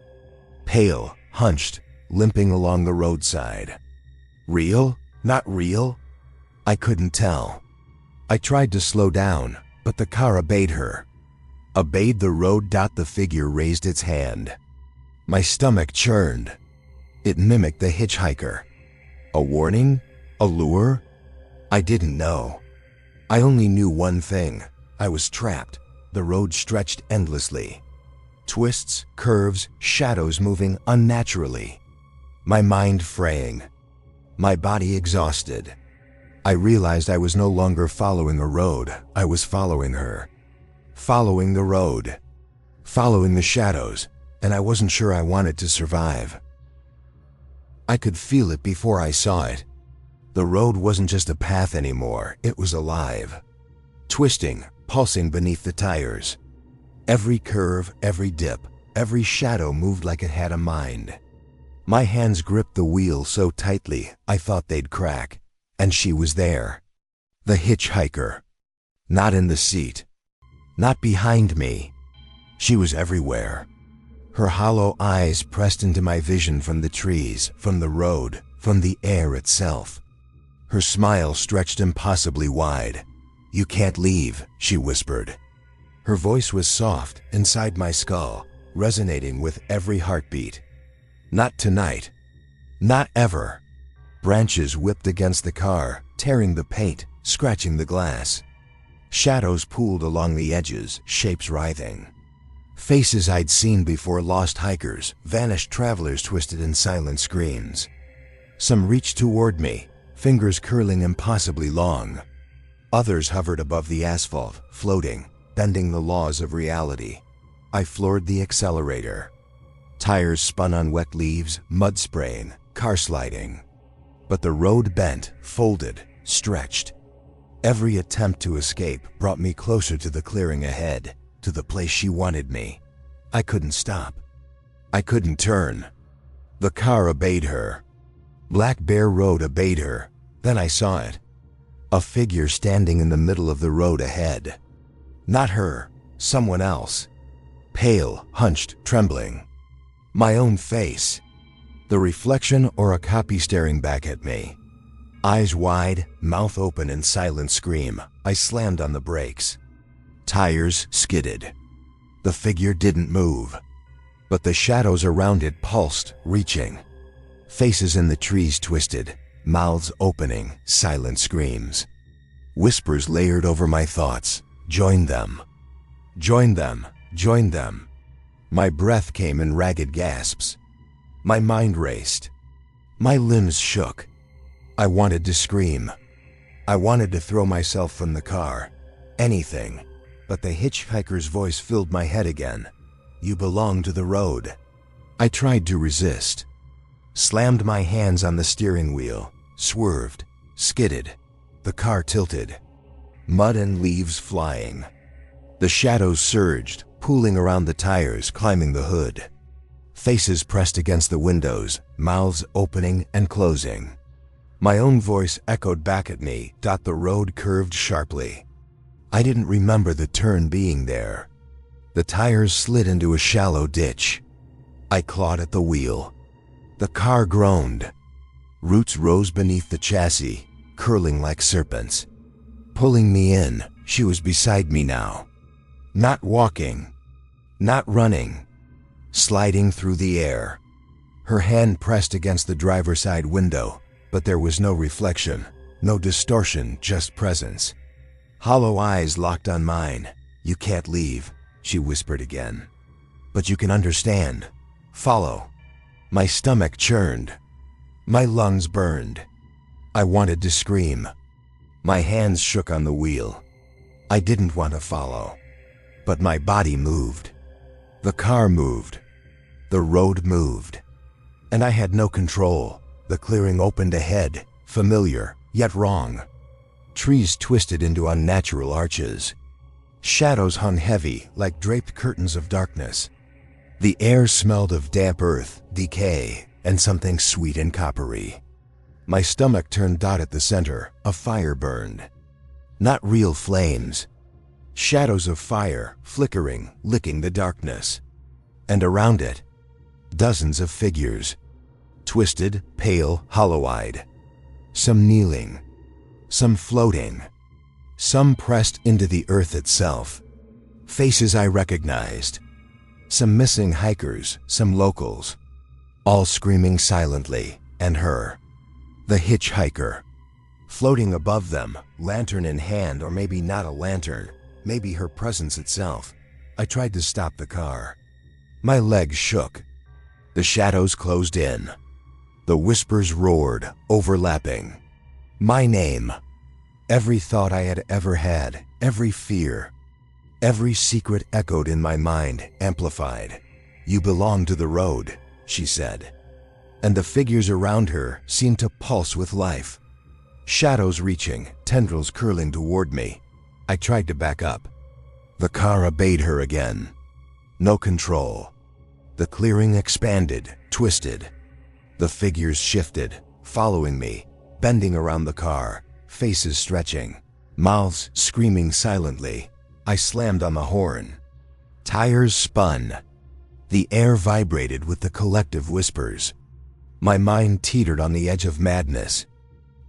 Pale, hunched, limping along the roadside. Real? Not real? I couldn't tell. I tried to slow down, but the car obeyed her. Obeyed the road. The figure raised its hand. My stomach churned. It mimicked the hitchhiker. A warning? A lure? I didn't know. I only knew one thing. I was trapped. The road stretched endlessly. Twists, curves, shadows moving unnaturally. My mind fraying. My body exhausted. I realized I was no longer following a road. I was following her. Following the road. Following the shadows, and I wasn't sure I wanted to survive. I could feel it before I saw it. The road wasn't just a path anymore, it was alive. Twisting, pulsing beneath the tires. Every curve, every dip, every shadow moved like it had a mind. My hands gripped the wheel so tightly, I thought they'd crack. And she was there. The hitchhiker. Not in the seat. Not behind me. She was everywhere. Her hollow eyes pressed into my vision from the trees, from the road, from the air itself. Her smile stretched impossibly wide. "You can't leave," she whispered. Her voice was soft, inside my skull, resonating with every heartbeat. Not tonight. Not ever. Branches whipped against the car, tearing the paint, scratching the glass. Shadows pooled along the edges, shapes writhing. Faces I'd seen before, lost hikers, vanished travelers twisted in silent screams. Some reached toward me, fingers curling impossibly long. Others hovered above the asphalt, floating, bending the laws of reality. I floored the accelerator. Tires spun on wet leaves, mud spraying, car sliding. But the road bent, folded, stretched. Every attempt to escape brought me closer to the clearing ahead, to the place she wanted me. I couldn't stop. I couldn't turn. The car obeyed her. Black Bear Road obeyed her. Then I saw it. A figure standing in the middle of the road ahead. Not her, someone else. Pale, hunched, trembling. My own face. The reflection or a copy staring back at me. Eyes wide, mouth open in silent scream. I slammed on the brakes. Tires skidded. The figure didn't move. But the shadows around it pulsed, reaching. Faces in the trees twisted, mouths opening, silent screams. Whispers layered over my thoughts. Join them. Join them. Join them. My breath came in ragged gasps. My mind raced. My limbs shook. I wanted to scream. I wanted to throw myself from the car. Anything. But the hitchhiker's voice filled my head again. "You belong to the road." I tried to resist. Slammed my hands on the steering wheel. Swerved. Skidded. The car tilted. Mud and leaves flying. The shadows surged, pooling around the tires, climbing the hood. Faces pressed against the windows, mouths opening and closing. My own voice echoed back at me. The road curved sharply. I didn't remember the turn being there. The tires slid into a shallow ditch. I clawed at the wheel. The car groaned. Roots rose beneath the chassis, curling like serpents. Pulling me in, she was beside me now. Not walking. Not running. Sliding through the air. Her hand pressed against the driver's side window, but there was no reflection, No distortion, just presence. Hollow eyes locked on mine. "You can't leave," she whispered again. "But you can understand. Follow." My stomach churned. My lungs burned. I wanted to scream. My hands shook on the wheel. I didn't want to follow. But my body moved. The car moved. The road moved. And I had no control. The clearing opened ahead, familiar, yet wrong. Trees twisted into unnatural arches. Shadows hung heavy, like draped curtains of darkness. The air smelled of damp earth, decay, and something sweet and coppery. My stomach turned dot at the center. A fire burned. Not real flames. Shadows of fire, flickering, licking the darkness. And around it, dozens of figures. Twisted, pale, hollow-eyed. Some kneeling. Some floating. Some pressed into the earth itself. Faces I recognized. Some missing hikers, some locals. All screaming silently, and her. The hitchhiker. Floating above them, lantern in hand, or maybe not a lantern, maybe her presence itself. I tried to stop the car. My legs shook. The shadows closed in. The whispers roared, overlapping. My name. Every thought I had ever had, every fear, every secret echoed in my mind, amplified. "You belong to the road," she said. And the figures around her seemed to pulse with life. Shadows reaching, tendrils curling toward me. I tried to back up. The car obeyed her again. No control. The clearing expanded, twisted. The figures shifted, following me, bending around the car, faces stretching, mouths screaming silently. I slammed on the horn. Tires spun. The air vibrated with the collective whispers. My mind teetered on the edge of madness.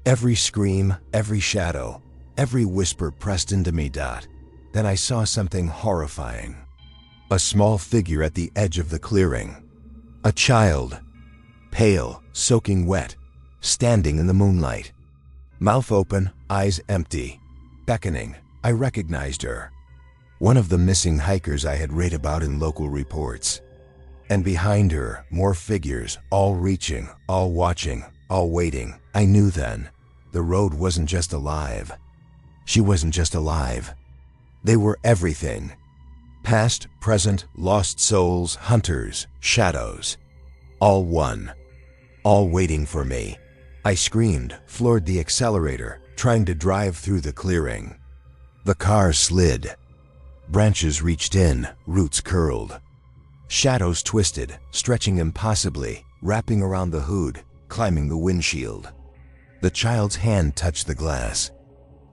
Every scream, every shadow, every whisper pressed into me. Then I saw something horrifying. A small figure at the edge of the clearing. A child. Pale, soaking wet, standing in the moonlight. Mouth open, eyes empty. Beckoning, I recognized her. One of the missing hikers I had read about in local reports. And behind her, more figures, all reaching, all watching, all waiting. I knew then, the road wasn't just alive. She wasn't just alive. They were everything. Past, present, lost souls, hunters, shadows. All one. All waiting for me. I screamed, floored the accelerator, trying to drive through the clearing. The car slid. Branches reached in, roots curled. Shadows twisted, stretching impossibly, wrapping around the hood, climbing the windshield. The child's hand touched the glass.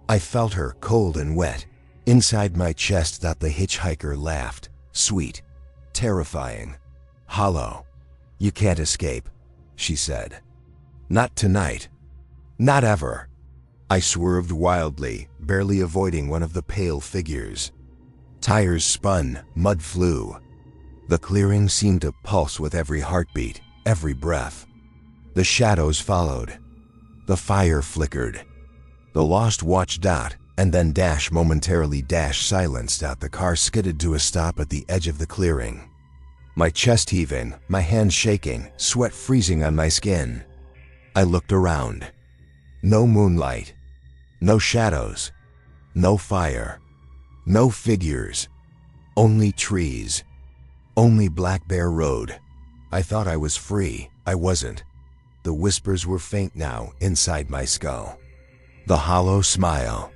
I felt her, cold and wet. Inside my chest, the hitchhiker laughed, sweet, terrifying, hollow. "You can't escape," she said. "Not tonight. Not ever." I swerved wildly, barely avoiding one of the pale figures. Tires spun, mud flew. The clearing seemed to pulse with every heartbeat, every breath. The shadows followed. The fire flickered. The lost watch and then momentarily silenced. The car skidded to a stop at the edge of the clearing. My chest heaving, my hands shaking, sweat freezing on my skin. I looked around. No moonlight. No shadows. No fire. No figures. Only trees. Only Black Bear Road. I thought I was free. I wasn't. The whispers were faint now inside my skull. The hollow smile.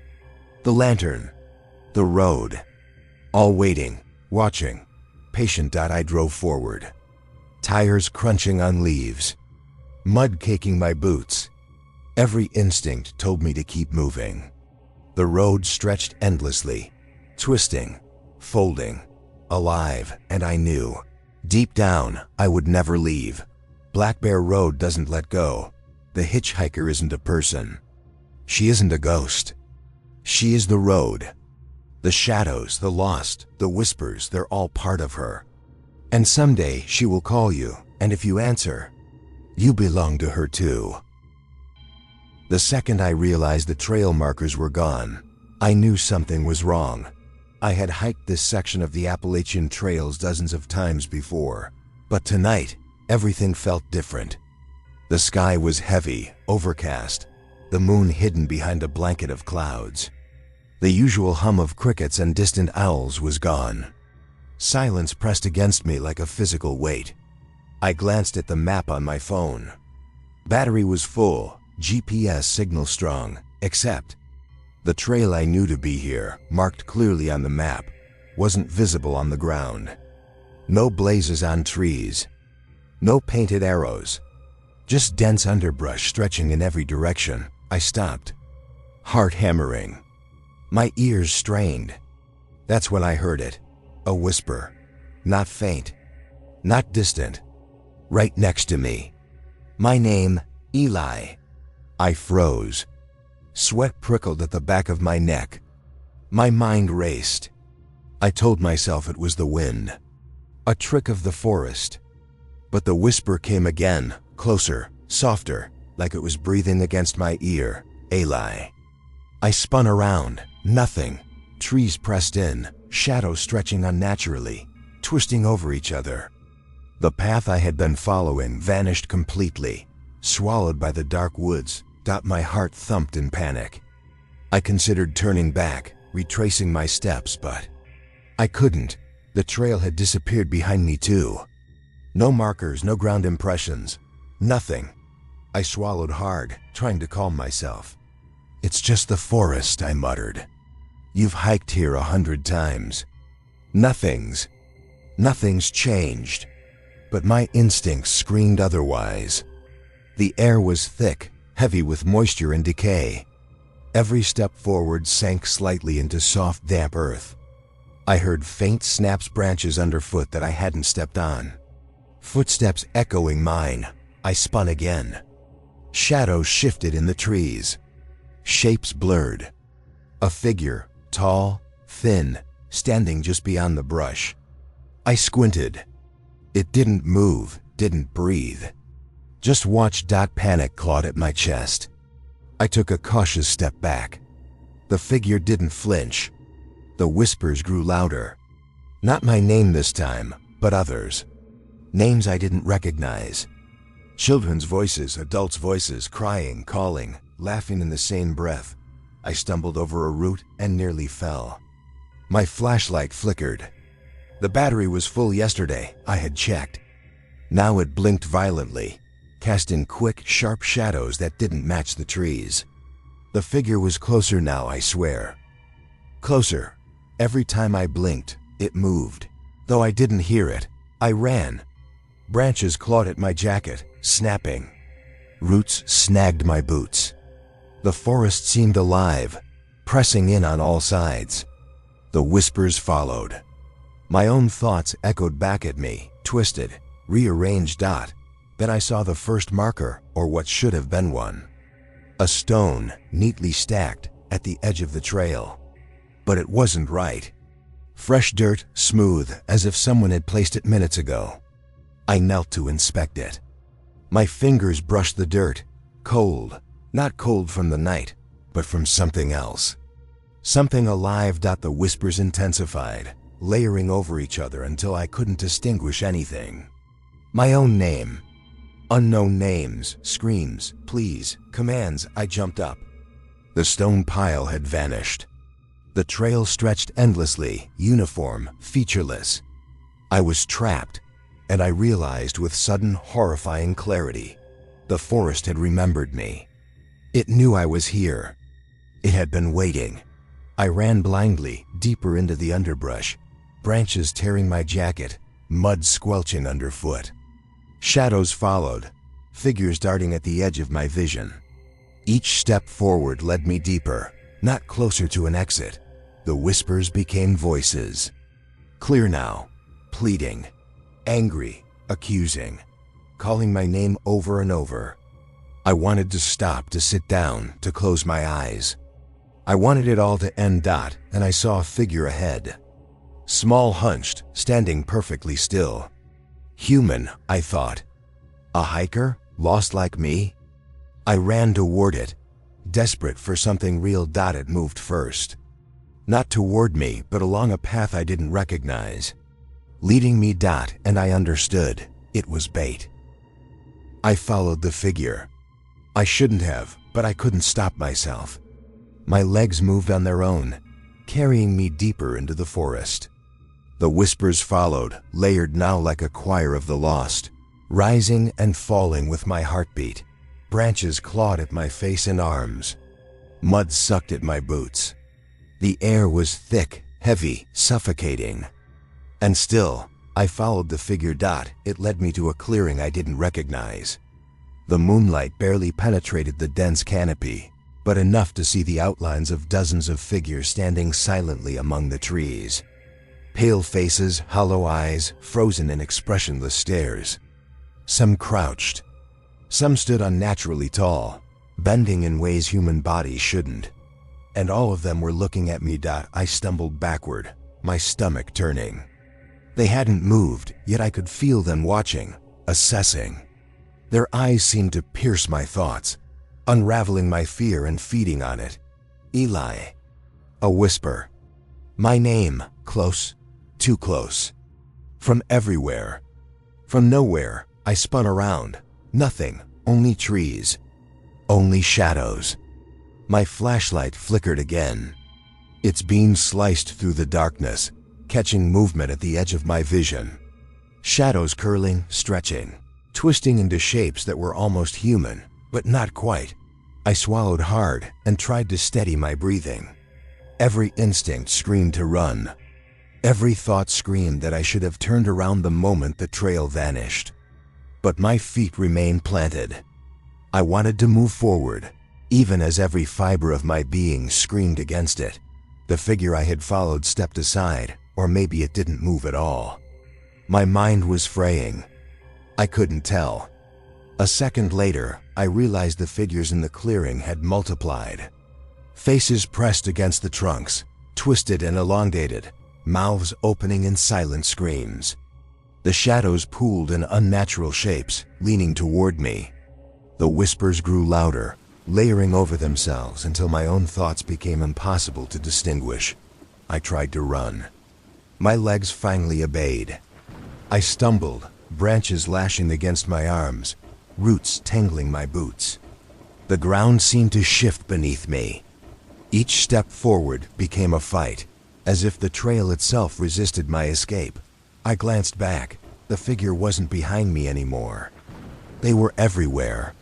The lantern. The road. All waiting, watching, patient. I drove forward. Tires crunching on leaves. Mud caking my boots. Every instinct told me to keep moving. The road stretched endlessly, twisting, folding, alive, and I knew, deep down, I would never leave. Black Bear Road doesn't let go. The hitchhiker isn't a person. She isn't a ghost. She is the road. The shadows, the lost, the whispers, they're all part of her. And someday she will call you, and if you answer, you belong to her too. The second I realized the trail markers were gone, I knew something was wrong. I had hiked this section of the Appalachian Trails dozens of times before, but tonight, everything felt different. The sky was heavy, overcast, the moon hidden behind a blanket of clouds. The usual hum of crickets and distant owls was gone. Silence pressed against me like a physical weight. I glanced at the map on my phone. Battery was full, GPS signal strong, except the trail I knew to be here, marked clearly on the map, wasn't visible on the ground. No blazes on trees, no painted arrows, just dense underbrush stretching in every direction. I stopped, heart hammering, my ears strained. That's when I heard it, a whisper, not faint, not distant, right next to me. My name, Eli. I froze. Sweat prickled at the back of my neck. My mind raced. I told myself it was the wind, a trick of the forest. But the whisper came again, closer, softer, like it was breathing against my ear. Eli. I spun around. Nothing. Trees pressed in, shadows stretching unnaturally, twisting over each other. The path I had been following vanished completely, swallowed by the dark woods. My heart thumped in panic. I considered turning back, retracing my steps, but I couldn't. The trail had disappeared behind me too. No markers, no ground impressions, nothing. I swallowed hard, trying to calm myself. It's just the forest, I muttered. You've hiked here 100 times. Nothing's changed. But my instincts screamed otherwise. The air was thick, heavy with moisture and decay. Every step forward sank slightly into soft, damp earth. I heard faint snaps branches underfoot that I hadn't stepped on. Footsteps echoing mine. I spun again. Shadows shifted in the trees. Shapes blurred. A figure, tall, thin, standing just beyond the brush. I squinted. It didn't move, didn't breathe. Just watched. Panic clawed at my chest. I took a cautious step back. The figure didn't flinch. The whispers grew louder. Not my name this time, but others. Names I didn't recognize. Children's voices, adults' voices, crying, calling, laughing in the same breath. I stumbled over a root and nearly fell. My flashlight flickered. The battery was full yesterday, I had checked. Now it blinked violently, casting quick, sharp shadows that didn't match the trees. The figure was closer now, I swear. Closer. Every time I blinked, it moved. Though I didn't hear it, I ran. Branches clawed at my jacket, snapping. Roots snagged my boots. The forest seemed alive, pressing in on all sides. The whispers followed. My own thoughts echoed back at me, twisted, rearranged. Then I saw the first marker, or what should have been one. A stone, neatly stacked, at the edge of the trail. But it wasn't right. Fresh dirt, smooth, as if someone had placed it minutes ago. I knelt to inspect it. My fingers brushed the dirt, cold. Not cold from the night, but from something else. Something alive. The whispers intensified, layering over each other until I couldn't distinguish anything. My own name. Unknown names, screams, pleas, commands. I jumped up. The stone pile had vanished. The trail stretched endlessly, uniform, featureless. I was trapped, and I realized with sudden, horrifying clarity, the forest had remembered me. It knew I was here. It had been waiting. I ran blindly, deeper into the underbrush, branches tearing my jacket, mud squelching underfoot. Shadows followed, figures darting at the edge of my vision. Each step forward led me deeper, not closer to an exit. The whispers became voices. Clear now, pleading, angry, accusing, calling my name over and over. I wanted to stop, to sit down, to close my eyes. I wanted it all to end. And I saw a figure ahead. Small, hunched, standing perfectly still. Human, I thought. A hiker, lost like me? I ran toward it, desperate for something real. It moved first. Not toward me, but along a path I didn't recognize. Leading me. And I understood. It was bait. I followed the figure. I shouldn't have, but I couldn't stop myself. My legs moved on their own, carrying me deeper into the forest. The whispers followed, layered now like a choir of the lost, rising and falling with my heartbeat. Branches clawed at my face and arms. Mud sucked at my boots. The air was thick, heavy, suffocating. And still, I followed the figure. It led me to a clearing I didn't recognize. The moonlight barely penetrated the dense canopy, but enough to see the outlines of dozens of figures standing silently among the trees. Pale faces, hollow eyes, frozen in expressionless stares. Some crouched. Some stood unnaturally tall, bending in ways human bodies shouldn't. And all of them were looking at me. I stumbled backward, my stomach turning. They hadn't moved, yet I could feel them watching, assessing. Their eyes seemed to pierce my thoughts, unraveling my fear and feeding on it. Eli. A whisper. My name, close, too close. From everywhere. From nowhere, I spun around. Nothing, only trees. Only shadows. My flashlight flickered again. Its beam sliced through the darkness, catching movement at the edge of my vision. Shadows curling, stretching, twisting into shapes that were almost human, but not quite. I swallowed hard and tried to steady my breathing. Every instinct screamed to run. Every thought screamed that I should have turned around the moment the trail vanished. But my feet remained planted. I wanted to move forward, even as every fiber of my being screamed against it. The figure I had followed stepped aside, or maybe it didn't move at all. My mind was fraying. I couldn't tell. A second later, I realized the figures in the clearing had multiplied. Faces pressed against the trunks, twisted and elongated, mouths opening in silent screams. The shadows pooled in unnatural shapes, leaning toward me. The whispers grew louder, layering over themselves until my own thoughts became impossible to distinguish. I tried to run. My legs finally obeyed. I stumbled, branches lashing against my arms, roots tangling my boots. The ground seemed to shift beneath me. Each step forward became a fight, as if the trail itself resisted my escape. I glanced back. The figure wasn't behind me anymore. They were everywhere.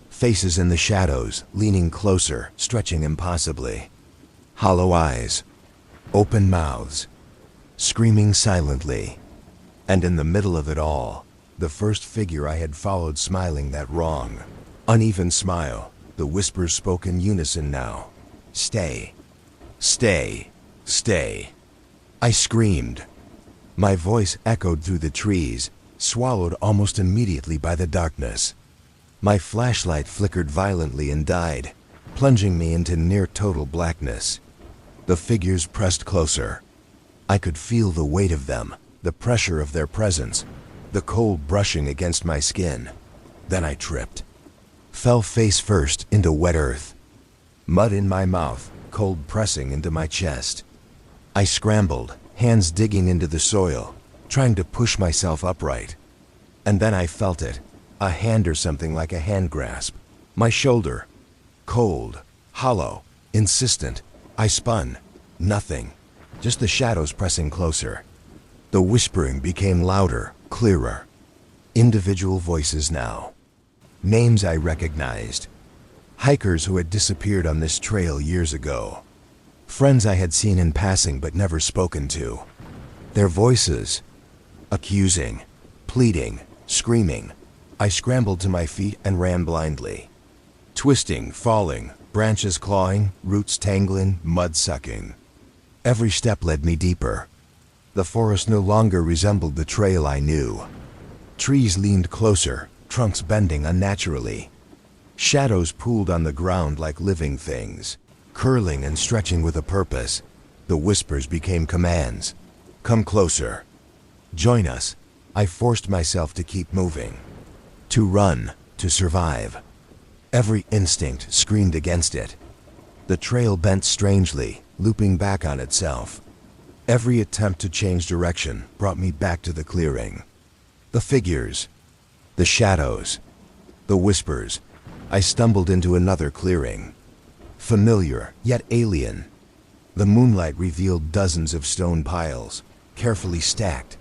Faces in the shadows, leaning closer, stretching impossibly. Hollow eyes, open mouths, screaming silently. And in the middle of it all, the first figure I had followed smiling that wrong, uneven smile. The whispers spoke in unison now. Stay. Stay. Stay. I screamed. My voice echoed through the trees, swallowed almost immediately by the darkness. My flashlight flickered violently and died, plunging me into near-total blackness. The figures pressed closer. I could feel the weight of them, the pressure of their presence, the cold brushing against my skin. Then I tripped. Fell face first into wet earth. Mud in my mouth, cold pressing into my chest. I scrambled, hands digging into the soil, trying to push myself upright. And then I felt it, a hand or something like a hand grasp. My shoulder. Cold, hollow, insistent. I spun. Nothing. Just the shadows pressing closer. The whispering became louder, clearer. Individual voices now. Names I recognized. Hikers who had disappeared on this trail years ago. Friends I had seen in passing but never spoken to. Their voices. Accusing. Pleading. Screaming. I scrambled to my feet and ran blindly. Twisting, falling, branches clawing, roots tangling, mud sucking. Every step led me deeper. The forest no longer resembled the trail I knew. Trees leaned closer, trunks bending unnaturally. Shadows pooled on the ground like living things, curling and stretching with a purpose. The whispers became commands. Come closer. Join us. I forced myself to keep moving. To run, to survive. Every instinct screamed against it. The trail bent strangely, looping back on itself. Every attempt to change direction brought me back to the clearing. The figures, the shadows, the whispers. I stumbled into another clearing. Familiar, yet alien. The moonlight revealed dozens of stone piles, carefully stacked,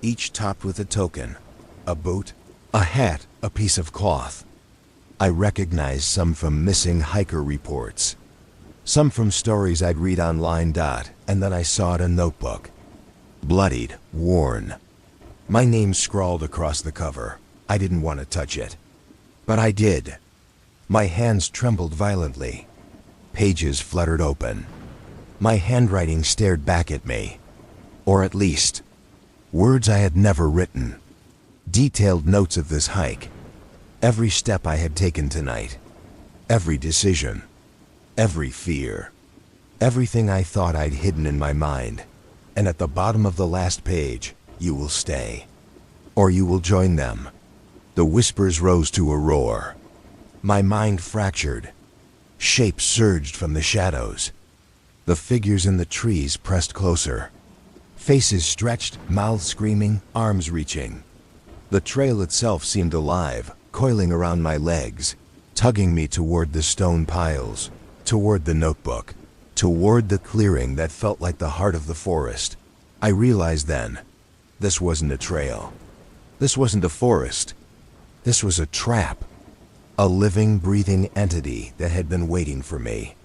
each topped with a token, a boot, a hat, a piece of cloth. I recognized some from missing hiker reports, some from stories I'd read online. And then I saw it in a notebook. Bloodied, worn. My name scrawled across the cover. I didn't want to touch it, but I did. My hands trembled violently. Pages fluttered open. My handwriting stared back at me. Or at least, words I had never written. Detailed notes of this hike. Every step I had taken tonight. Every decision. Every fear. Everything I thought I'd hidden in my mind. And at the bottom of the last page, you will stay. Or you will join them. The whispers rose to a roar. My mind fractured. Shapes surged from the shadows. The figures in the trees pressed closer. Faces stretched, mouths screaming, arms reaching. The trail itself seemed alive, coiling around my legs, tugging me toward the stone piles, toward the notebook, toward the clearing that felt like the heart of the forest. I realized then, this wasn't a trail. This wasn't a forest. This was a trap. A living, breathing entity that had been waiting for me.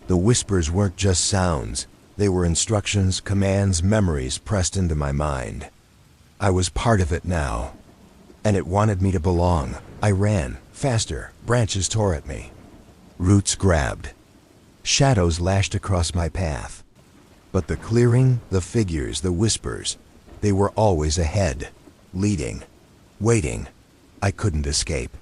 The whispers weren't just sounds. They were instructions, commands, memories pressed into my mind. I was part of it now, and it wanted me to belong. I ran, faster, branches tore at me. Roots grabbed. Shadows lashed across my path. But the clearing, the figures, the whispers, they were always ahead, leading, waiting. I couldn't escape.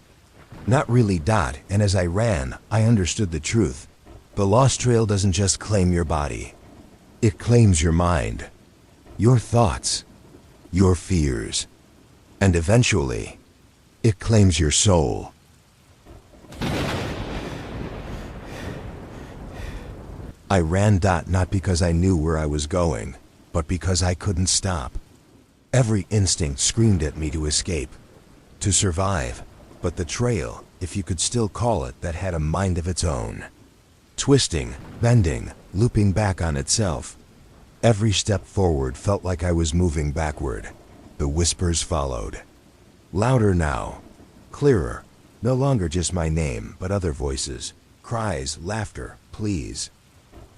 Not really. And as I ran, I understood the truth. The lost trail doesn't just claim your body. It claims your mind, your thoughts, your fears, and eventually, it claims your soul. I ran. Not because I knew where I was going, but because I couldn't stop. Every instinct screamed at me to escape, to survive. But the trail, if you could still call it, that had a mind of its own. Twisting, bending, looping back on itself. Every step forward felt like I was moving backward. The whispers followed. Louder now. Clearer. No longer just my name, but other voices. Cries, laughter, pleas.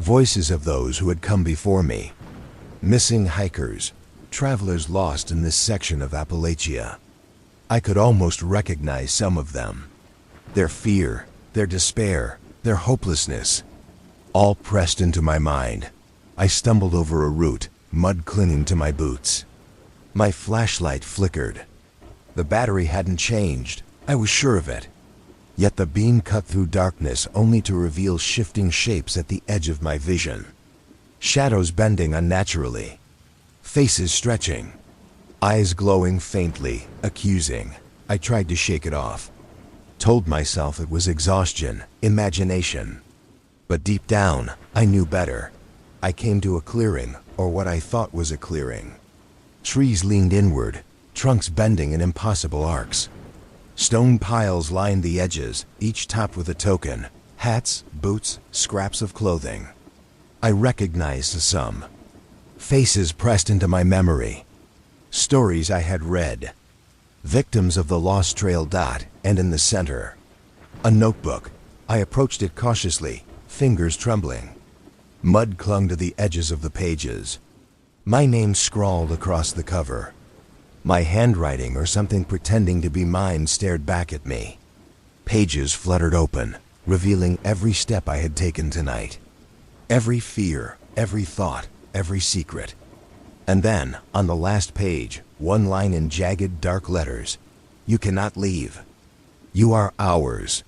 Voices of those who had come before me. Missing hikers. Travelers lost in this section of Appalachia. I could almost recognize some of them. Their fear, their despair, their hopelessness, all pressed into my mind. I stumbled over a root, mud clinging to my boots. My flashlight flickered. The battery hadn't changed. I was sure of it. Yet the beam cut through darkness only to reveal shifting shapes at the edge of my vision. Shadows bending unnaturally. Faces stretching. Eyes glowing faintly, accusing. I tried to shake it off. Told myself it was exhaustion, imagination. But deep down, I knew better. I came to a clearing, or what I thought was a clearing. Trees leaned inward, trunks bending in impossible arcs. Stone piles lined the edges, each topped with a token. Hats, boots, scraps of clothing. I recognized some. Faces pressed into my memory. Stories I had read. Victims of the lost trail. And in the center, a notebook. I approached it cautiously, fingers trembling. Mud clung to the edges of the pages. My name scrawled across the cover. My handwriting, or something pretending to be mine, stared back at me. Pages fluttered open, revealing every step I had taken tonight. Every fear, every thought, every secret. And then, on the last page, one line in jagged, dark letters. You cannot leave. You are ours.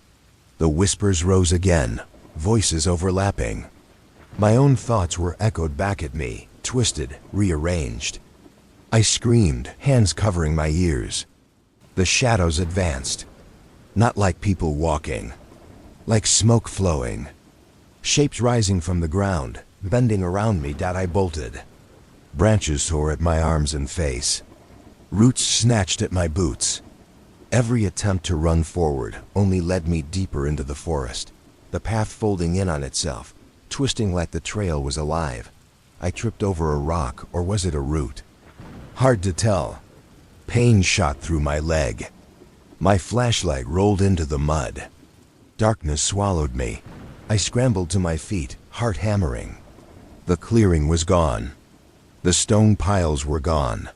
The whispers rose again, voices overlapping. My own thoughts were echoed back at me, twisted, rearranged. I screamed, hands covering my ears. The shadows advanced. Not like people walking, like smoke flowing. Shapes rising from the ground, bending around me. I bolted. Branches tore at my arms and face. Roots snatched at my boots. Every attempt to run forward only led me deeper into the forest, the path folding in on itself, twisting like the trail was alive. I tripped over a rock, or was it a root? Hard to tell. Pain shot through my leg. My flashlight rolled into the mud. Darkness swallowed me. I scrambled to my feet, heart hammering. The clearing was gone. The stone piles were gone.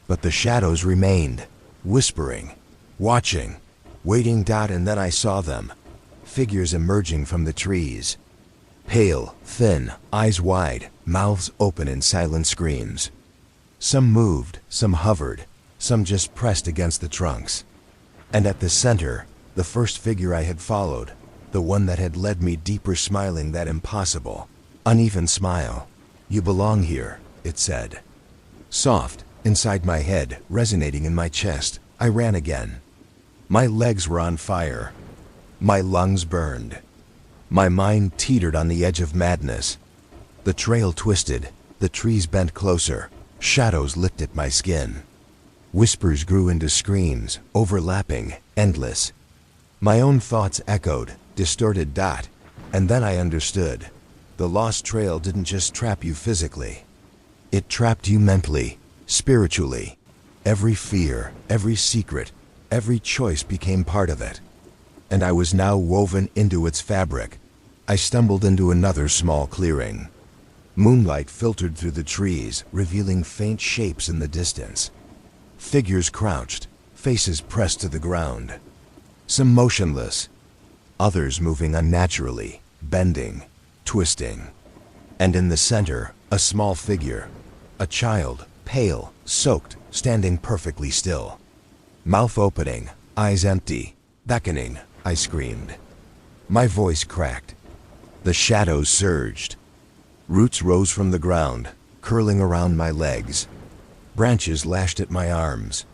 But the shadows remained, whispering, watching, waiting. And then I saw them, figures emerging from the trees. Pale, thin, eyes wide, mouths open in silent screams. Some moved, some hovered, some just pressed against the trunks. And at the center, the first figure I had followed, the one that had led me deeper, smiling that impossible, uneven smile. "You belong here," it said. Soft, inside my head, resonating in my chest, I ran again. My legs were on fire. My lungs burned. My mind teetered on the edge of madness. The trail twisted, the trees bent closer, shadows licked at my skin. Whispers grew into screams, overlapping, endless. My own thoughts echoed, distorted. And then I understood. The lost trail didn't just trap you physically. It trapped you mentally, spiritually. Every fear, every secret, every choice became part of it. And I was now woven into its fabric. I stumbled into another small clearing. Moonlight filtered through the trees, revealing faint shapes in the distance. Figures crouched, faces pressed to the ground. Some motionless, others moving unnaturally, bending, twisting. And in the center, a small figure, a child, pale, soaked, standing perfectly still. Mouth opening, eyes empty, beckoning. I screamed. My voice cracked. The shadows surged. Roots rose from the ground, curling around my legs. Branches lashed at my arms.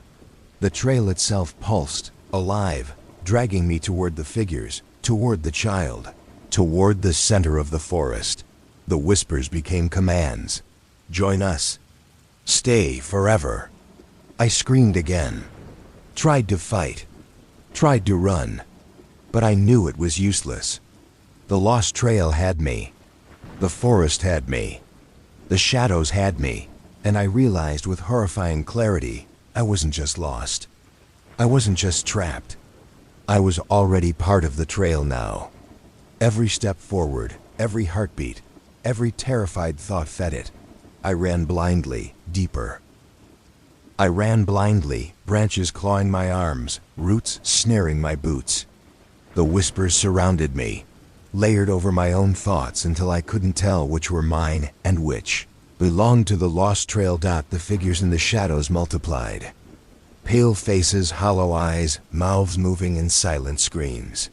The trail itself pulsed, alive, dragging me toward the figures, toward the child, toward the center of the forest. The whispers became commands. "Join us. Stay forever." I screamed again. Tried to fight. Tried to run. But I knew it was useless. The lost trail had me. The forest had me. The shadows had me. And I realized with horrifying clarity, I wasn't just lost. I wasn't just trapped. I was already part of the trail now. Every step forward, every heartbeat, every terrified thought fed it. I ran blindly, deeper. I ran blindly, branches clawing my arms, roots snaring my boots. The whispers surrounded me, layered over my own thoughts until I couldn't tell which were mine and which belonged to the lost trail. The figures in the shadows multiplied. Pale faces, hollow eyes, mouths moving in silent screams.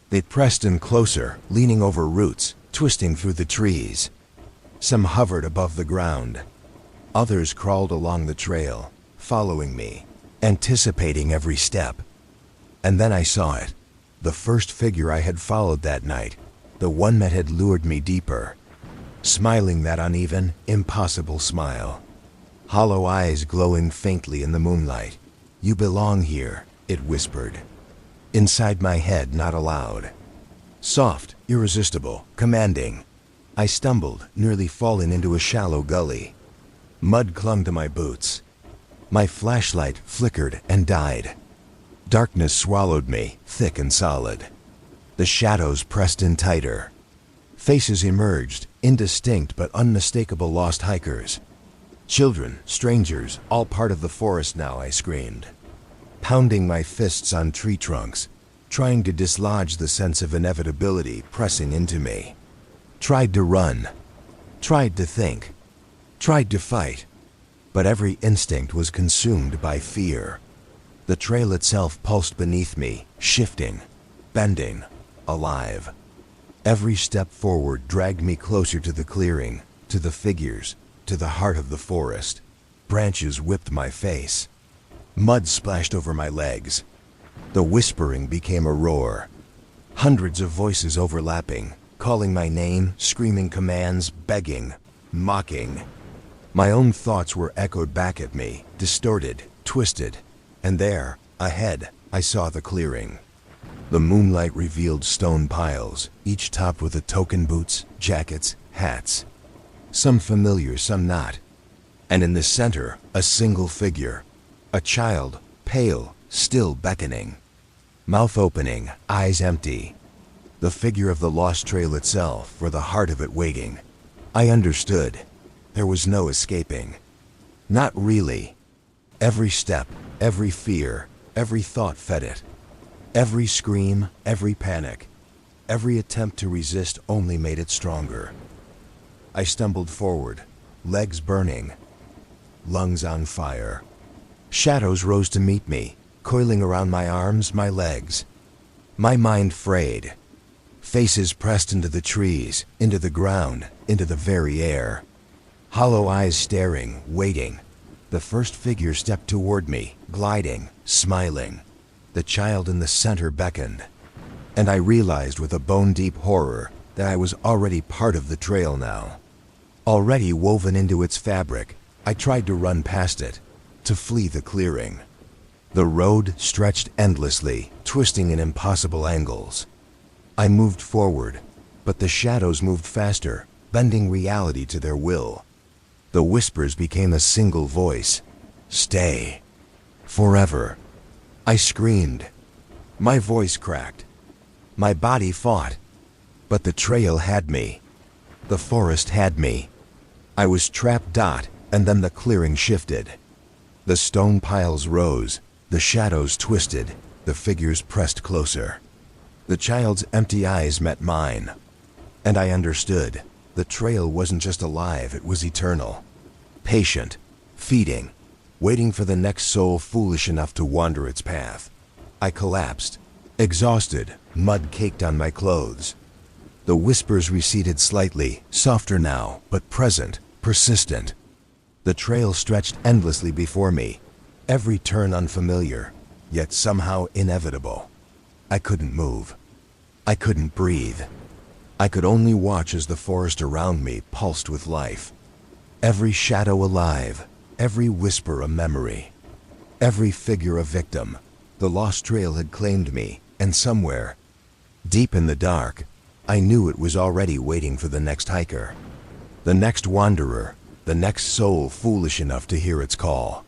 They pressed in closer, leaning over roots, twisting through the trees. Some hovered above the ground. Others crawled along the trail, following me, anticipating every step. And then I saw it. The first figure I had followed that night, the one that had lured me deeper. Smiling that uneven, impossible smile. Hollow eyes glowing faintly in the moonlight. "You belong here," it whispered. Inside my head, not aloud. Soft, irresistible, commanding. I stumbled, nearly falling into a shallow gully. Mud clung to my boots. My flashlight flickered and died. Darkness swallowed me, thick and solid. The shadows pressed in tighter. Faces emerged, indistinct but unmistakable lost hikers. Children, strangers, all part of the forest now, I screamed. Pounding my fists on tree trunks, trying to dislodge the sense of inevitability pressing into me. Tried to run. Tried to think. Tried to fight. But every instinct was consumed by fear. The trail itself pulsed beneath me, shifting, bending, alive. Every step forward dragged me closer to the clearing, to the figures, to the heart of the forest. Branches whipped my face. Mud splashed over my legs. The whispering became a roar. Hundreds of voices overlapping, calling my name, screaming commands, begging, mocking. My own thoughts were echoed back at me, distorted, twisted, and there, ahead, I saw the clearing. The moonlight revealed stone piles, each topped with the token boots, jackets, hats. Some familiar, some not. And in the center, a single figure. A child, pale, still beckoning. Mouth opening, eyes empty. The figure of the lost trail itself, for the heart of it waiting. I understood. There was no escaping. Not really. Every step, every fear, every thought fed it. Every scream, every panic, every attempt to resist only made it stronger. I stumbled forward, legs burning, lungs on fire. Shadows rose to meet me, coiling around my arms, my legs. My mind frayed. Faces pressed into the trees, into the ground, into the very air. Hollow eyes staring, waiting. The first figure stepped toward me, gliding, smiling. The child in the center beckoned, and I realized with a bone-deep horror that I was already part of the trail now. Already woven into its fabric, I tried to run past it, to flee the clearing. The road stretched endlessly, twisting in impossible angles. I moved forward, but the shadows moved faster, bending reality to their will. The whispers became a single voice. Stay. Forever. I screamed. My voice cracked. My body fought. But the trail had me. The forest had me. I was trapped. And then the clearing shifted. The stone piles rose. The shadows twisted. The figures pressed closer. The child's empty eyes met mine. And I understood. The trail wasn't just alive, it was eternal. Patient. Feeding. Waiting for the next soul foolish enough to wander its path. I collapsed, exhausted, mud caked on my clothes. The whispers receded slightly, softer now, but present, persistent. The trail stretched endlessly before me, every turn unfamiliar, yet somehow inevitable. I couldn't move. I couldn't breathe. I could only watch as the forest around me pulsed with life. Every shadow alive, every whisper a memory, every figure a victim. The lost trail had claimed me, and somewhere, deep in the dark, I knew it was already waiting for the next hiker, the next wanderer, the next soul foolish enough to hear its call.